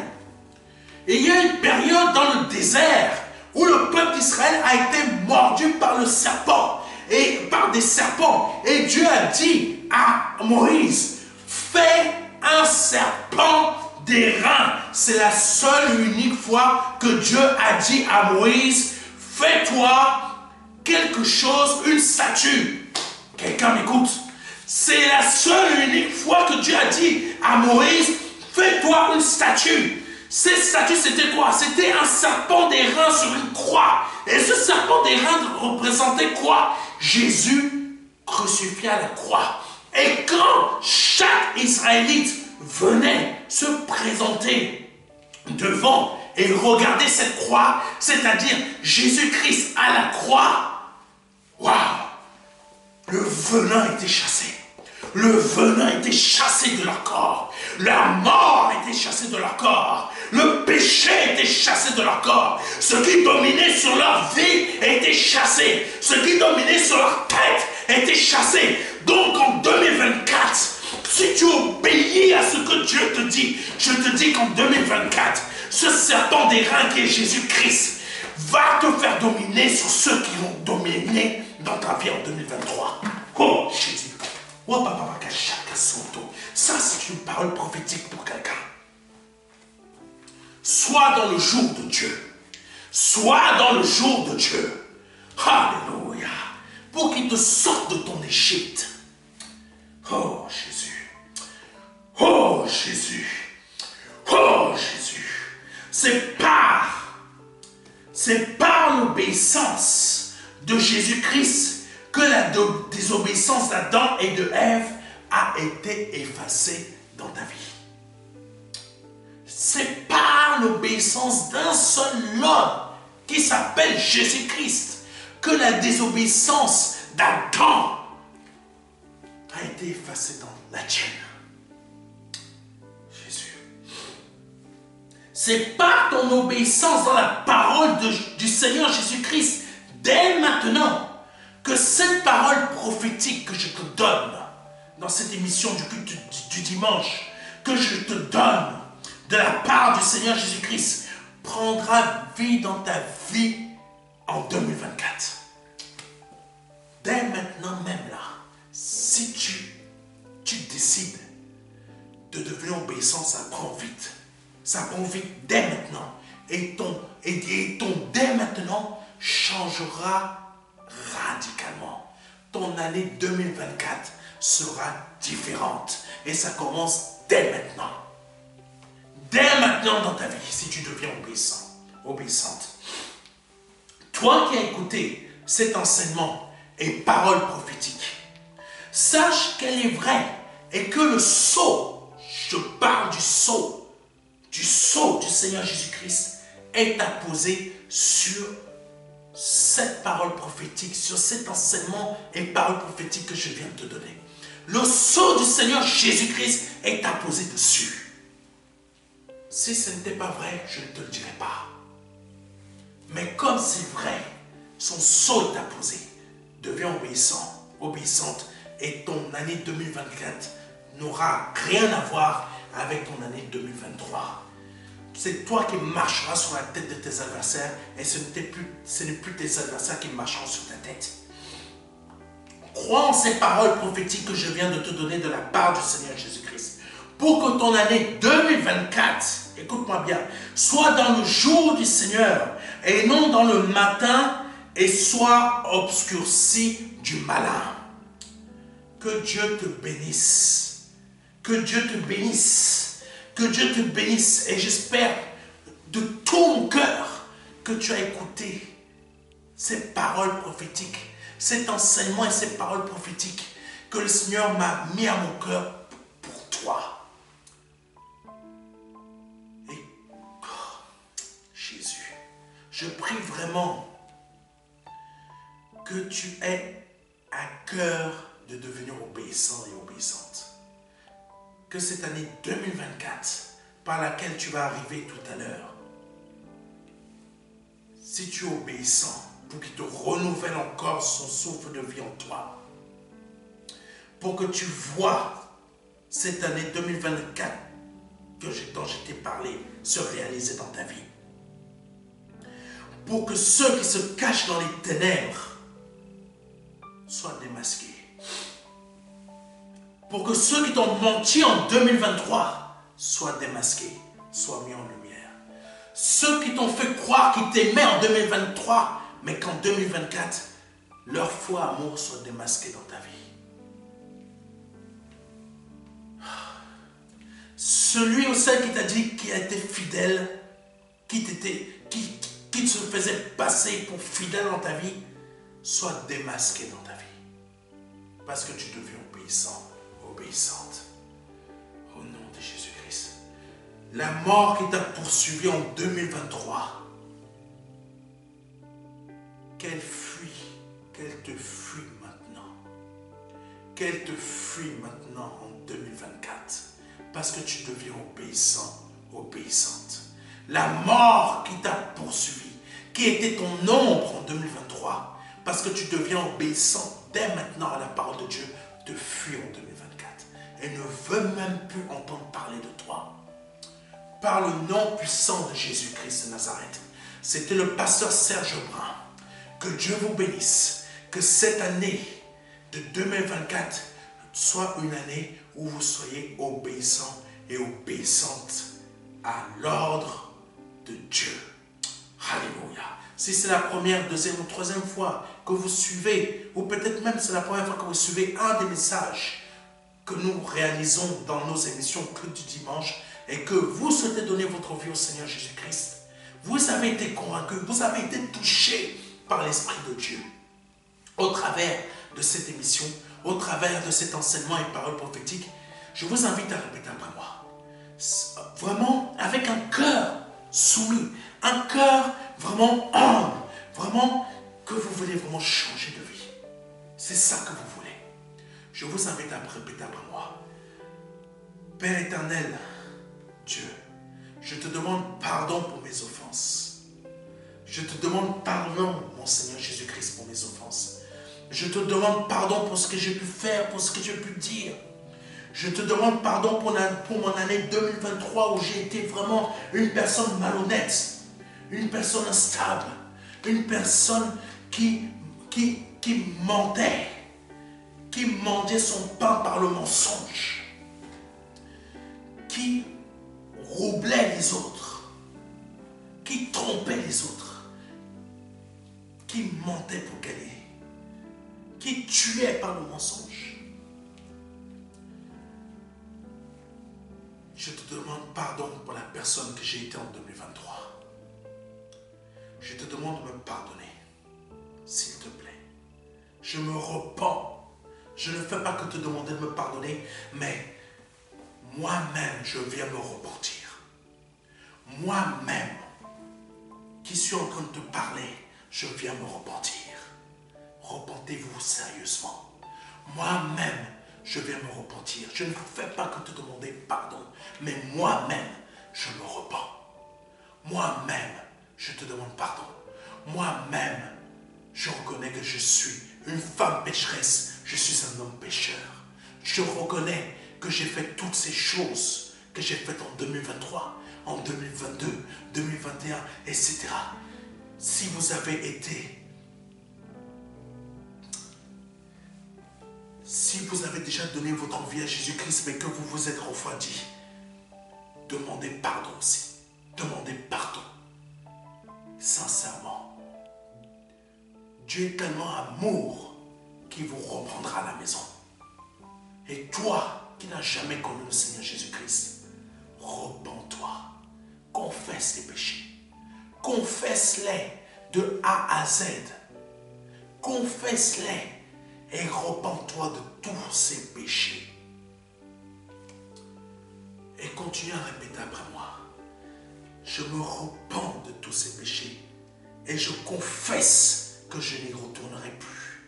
Speaker 1: Et il y a une période dans le désert où le peuple d'Israël a été mordu par le serpent et par des serpents. Et Dieu a dit à Moïse, fais un serpent des reins. C'est la seule et unique fois que Dieu a dit à Moïse, fais-toi quelque chose, une statue. Quelqu'un m'écoute? C'est la seule et unique fois que Dieu a dit à Moïse, fais-toi une statue. Cette statue, c'était quoi? C'était un serpent des reins sur une croix. Et ce serpent des reins représentait quoi? Jésus crucifié à la croix. Et quand chaque Israélite venait se présenter devant et regarder cette croix, c'est-à-dire Jésus-Christ à la croix, waouh, le venin était chassé. Le venin était chassé de leur corps. La mort était chassée de leur corps. Le péché était chassé de leur corps. Ce qui dominait sur leur vie était chassé. Ce qui dominait sur leur tête était chassé. Donc en 2024, si tu obéis à ce que Dieu te dit, je te dis qu'en 2024, ce serpent des reins qui est Jésus-Christ va te faire dominer sur ceux qui vont dominer dans ta vie en 2023. Oh Jésus. Ça, c'est une parole prophétique pour quelqu'un. Sois dans le jour de Dieu. Sois dans le jour de Dieu. Alléluia. Pour qu'il te sorte de ton Égypte. Oh Jésus. Oh Jésus. Oh Jésus. C'est par l'obéissance de Jésus-Christ que la désobéissance d'Adam et de Ève a été effacée dans ta vie. C'est par l'obéissance d'un seul homme qui s'appelle Jésus-Christ, que la désobéissance d'Adam a été effacée dans la tienne. Jésus. C'est par ton obéissance dans la parole du Seigneur Jésus-Christ, dès maintenant, que cette parole prophétique que je te donne dans cette émission du culte du dimanche, que je te donne de la part du Seigneur Jésus-Christ, prendra vie dans ta vie en 2024. Dès maintenant même là, si tu décides de devenir obéissant, ça prend vite. Ça prend vite dès maintenant. Et ton dès maintenant changera radicalement. Ton année 2024 sera différente. Et ça commence dès maintenant. Dès maintenant dans ta vie, si tu deviens obéissante. Toi qui as écouté cet enseignement et parole prophétique, sache qu'elle est vraie et que le sceau, je parle du sceau du Seigneur Jésus-Christ est apposé sur cette parole prophétique, sur cet enseignement et parole prophétique que je viens de te donner. Le sceau du Seigneur Jésus-Christ est apposé dessus. Si ce n'était pas vrai, je ne te le dirais pas. Mais comme c'est vrai, son sceau est apposé. Deviens obéissante, et ton année 2024 n'aura rien à voir avec ton année 2023. C'est toi qui marcheras sur la tête de tes adversaires, et ce n'est plus tes adversaires qui marcheront sur ta tête. Crois en ces paroles prophétiques que je viens de te donner de la part du Seigneur Jésus-Christ, pour que ton année 2024, écoute-moi bien, soit dans le jour du Seigneur et non dans le matin, et soit obscurcie du malin. Que Dieu te bénisse. Que Dieu te bénisse. Que Dieu te bénisse. Et j'espère de tout mon cœur que tu as écouté ces paroles prophétiques, cet enseignement et ces paroles prophétiques que le Seigneur m'a mis à mon cœur pour toi. Et Jésus, je prie vraiment que tu aies à cœur de devenir obéissant et obéissante. Que cette année 2024, par laquelle tu vas arriver tout à l'heure, si tu es obéissant, pour qu'il te renouvelle encore son souffle de vie en toi, pour que tu vois cette année 2024 dont je t'ai parlé se réaliser dans ta vie. Pour que ceux qui se cachent dans les ténèbres soient démasqués. Pour que ceux qui t'ont menti en 2023 soient démasqués, soient mis en lumière. Ceux qui t'ont fait croire qu'ils t'aimaient en 2023, mais qu'en 2024, leur foi, amour soit démasqué dans ta vie. Celui ou celle qui t'a dit qu'il a été fidèle, qui te faisait passer pour fidèle dans ta vie, soit démasqué dans ta vie. Parce que tu deviens obéissant, obéissante. Au nom de Jésus-Christ. La mort qui t'a poursuivi en 2023, qu'elle te fuit maintenant. Qu'elle te fuit maintenant en 2024. Parce que tu deviens obéissant, obéissante. La mort qui t'a poursuivi, qui était ton ombre en 2023, parce que tu deviens obéissant dès maintenant à la parole de Dieu, te fuit en 2024. Elle ne veut même plus entendre parler de toi. Par le nom puissant de Jésus-Christ de Nazareth. C'était le pasteur Serge Brun. Que Dieu vous bénisse. Que cette année de 2024 soit une année où vous soyez obéissants et obéissantes à l'ordre de Dieu. Alléluia. Si c'est la première, deuxième ou troisième fois que vous suivez, ou peut-être même c'est la première fois que vous suivez un des messages que nous réalisons dans nos émissions Culte du dimanche, et que vous souhaitez donner votre vie au Seigneur Jésus-Christ, vous avez été convaincu, vous avez été touché par l'Esprit de Dieu au travers de cette émission, au travers de cet enseignement et paroles prophétiques. Je vous invite à répéter après moi. Vraiment avec un cœur soumis, un cœur vraiment humble, vraiment que vous voulez vraiment changer de vie. C'est ça que vous voulez. Je vous invite à répéter après moi. Père éternel, Dieu, je te demande pardon pour mes offenses. Je te demande pardon, mon Seigneur Jésus-Christ, pour mes offenses. Je te demande pardon pour ce que j'ai pu faire, pour ce que j'ai pu dire. Je te demande pardon pour mon année 2023 où j'ai été vraiment une personne malhonnête, une personne instable, une personne qui mentait, qui mendiait son pain par le mensonge, qui roublait les autres, qui trompait les autres, qui mentait pour gagner, qui tuait par le mensonge. Je te demande pardon pour la personne que j'ai été en 2023. Je te demande de me pardonner, s'il te plaît. Je me repens. Je ne fais pas que te demander de me pardonner, mais moi-même, je viens me repentir. Moi-même, qui suis en train de te parler, je viens me repentir. Repentez-vous sérieusement. Moi-même, je viens me repentir. Je ne fais pas que te demander pardon, mais moi-même, je me repens. Moi-même, je te demande pardon. Moi-même, je reconnais que je suis une femme pécheresse. Je suis un homme pécheur. Je reconnais que j'ai fait toutes ces choses que j'ai faites en 2023, en 2022, 2021, etc. Si vous avez été... Si vous avez déjà donné votre vie à Jésus-Christ, mais que vous vous êtes refroidi, demandez pardon aussi. Demandez pardon. Sincèrement. Dieu est tellement amour qu'il vous reprendra à la maison. Et toi, qui n'as jamais connu le Seigneur Jésus-Christ, repens-toi. Confesse les péchés. Confesse-les de A à Z. Confesse-les. Et repens-toi de tous ces péchés. Et continue à répéter après moi. Je me repens de tous ces péchés. Et je confesse que je n'y retournerai plus.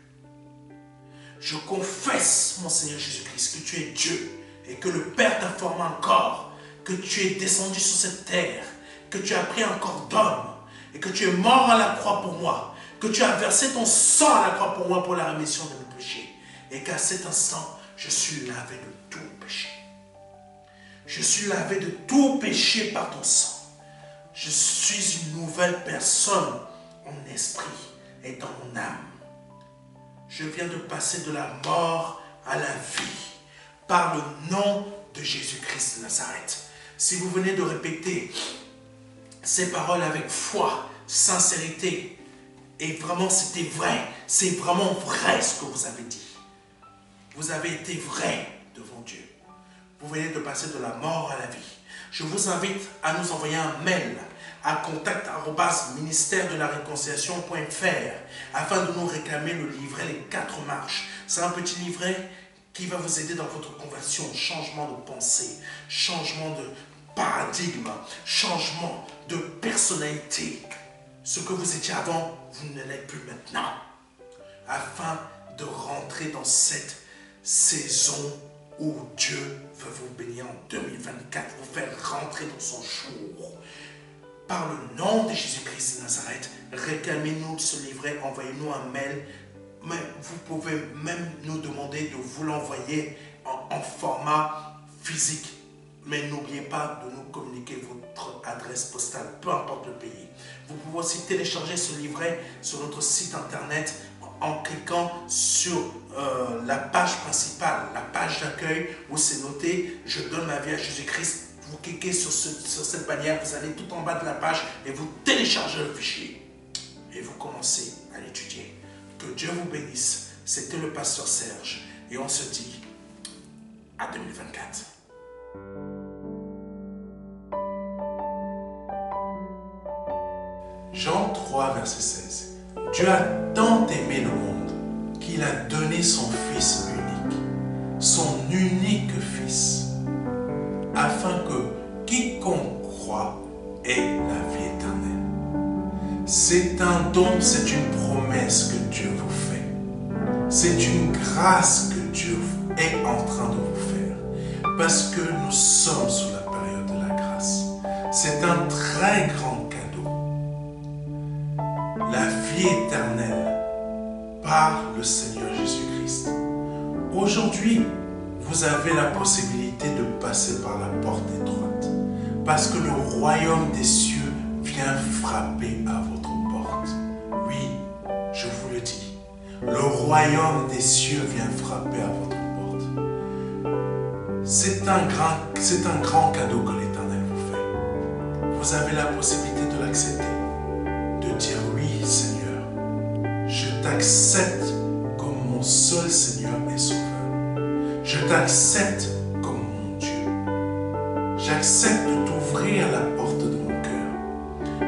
Speaker 1: Je confesse, mon Seigneur Jésus-Christ, que tu es Dieu. Et que le Père t'a formé encore. Que tu es descendu sur cette terre. Que tu as pris un corps d'homme. Et que tu es mort à la croix pour moi. Que tu as versé ton sang à la croix pour moi pour la rémission de mes péchés. Et qu'à cet instant, je suis lavé de tout péché. Je suis lavé de tout péché par ton sang. Je suis une nouvelle personne en esprit et dans mon âme. Je viens de passer de la mort à la vie par le nom de Jésus-Christ de Nazareth. Si vous venez de répéter ces paroles avec foi, sincérité, et vraiment c'était vrai, c'est vraiment vrai ce que vous avez dit. Vous avez été vrai devant Dieu. Vous venez de passer de la mort à la vie. Je vous invite à nous envoyer un mail à contact@ministère-de-la-réconciliation.fr afin de nous réclamer le livret Les 4 marches. C'est un petit livret qui va vous aider dans votre conversion, changement de pensée, changement de paradigme, changement de personnalité. Ce que vous étiez avant, vous ne l'êtes plus maintenant. Afin de rentrer dans cette saison où Dieu veut vous bénir en 2024, vous faire rentrer dans son jour. Par le nom de Jésus-Christ de Nazareth, réclamez-nous ce livret, envoyez-nous un mail. Mais vous pouvez même nous demander de vous l'envoyer en format physique. Mais n'oubliez pas de nous communiquer votre adresse postale, peu importe le pays. Vous pouvez aussi télécharger ce livret sur notre site internet en cliquant sur la page principale, la page d'accueil où c'est noté « Je donne ma vie à Jésus-Christ ». Vous cliquez sur cette bannière, vous allez tout en bas de la page et vous téléchargez le fichier. Et vous commencez à l'étudier. Que Dieu vous bénisse. C'était le pasteur Serge. Et on se dit à 2024. Jean 3, verset 16. Dieu a tant aimé le monde qu'il a donné son Fils unique Fils, afin que quiconque croit ait la vie éternelle. C'est un don, c'est une promesse que Dieu vous fait. C'est une grâce que Dieu est en train de vous faire. Parce que nous sommes sous la période de la grâce. C'est un très grand cadeau. La vie éternelle par le Seigneur Jésus-Christ. Aujourd'hui, vous avez la possibilité de passer par la porte étroite. Parce que le royaume des cieux vient frapper à votre porte. Oui, je vous le dis. Le royaume des cieux vient frapper à votre porte. C'est un grand cadeau que l'Éternel vous fait. Vous avez la possibilité de l'accepter. De dire oui, Seigneur. Je t'accepte comme mon seul Seigneur et Sauveur. Je t'accepte comme mon Dieu. J'accepte de t'ouvrir la porte de mon cœur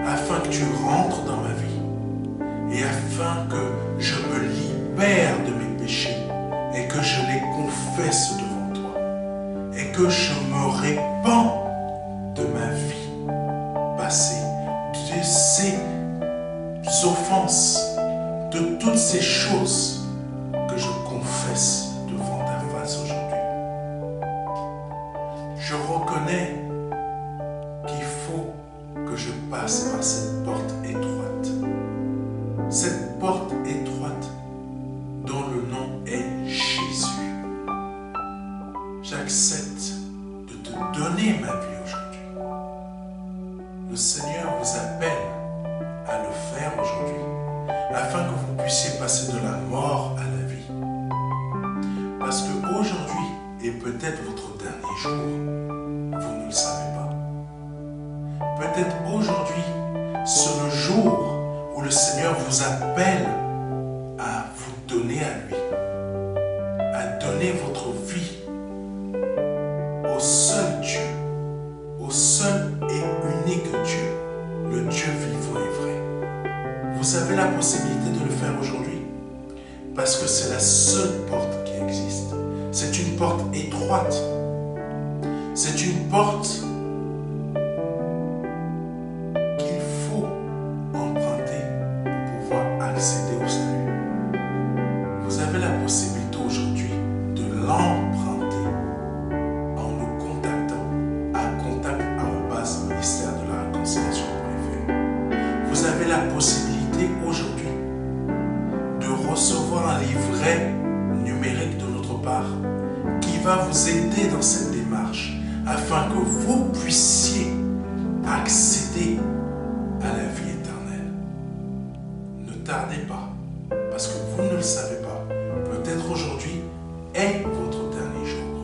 Speaker 1: afin que tu rentres dans ma vie et afin que je me libère de mes péchés et que je les confesse devant toi et que je me répands de ma vie passée, de ces offenses, de toutes ces choses que je confesse devant ta face aujourd'hui. Je reconnais qu'il faut que je passe par cette porte étroite. Cette porte étroite dont le nom est Jésus. J'accepte de te donner ma vie aujourd'hui. Le Seigneur vous appelle à le faire aujourd'hui, afin que vous puissiez passer de la mort à la vie. Parce qu'aujourd'hui est peut-être votre dernier jour, vous ne le savez pas. Peut-être aujourd'hui, c'est le jour où le Seigneur vous appelle à vous donner à lui, à donner votre vie au seul Dieu, au seul et unique Dieu, le Dieu vivant et vrai. Vous avez la possibilité de le faire aujourd'hui parce que c'est la seule porte qui existe. C'est une porte étroite. C'est une porte qu'il faut emprunter pour pouvoir accéder au salut. Vous avez la possibilité aujourd'hui de l'emprunter en nous contactant à contact@ministère de la réconciliation.fr. Vous avez la possibilité aujourd'hui de recevoir un livret numérique de notre part qui va vous aider dans cette démarche afin que vous puissiez accéder à la vie éternelle. Ne tardez pas, parce que vous ne le savez pas. Peut-être aujourd'hui est votre dernier jour.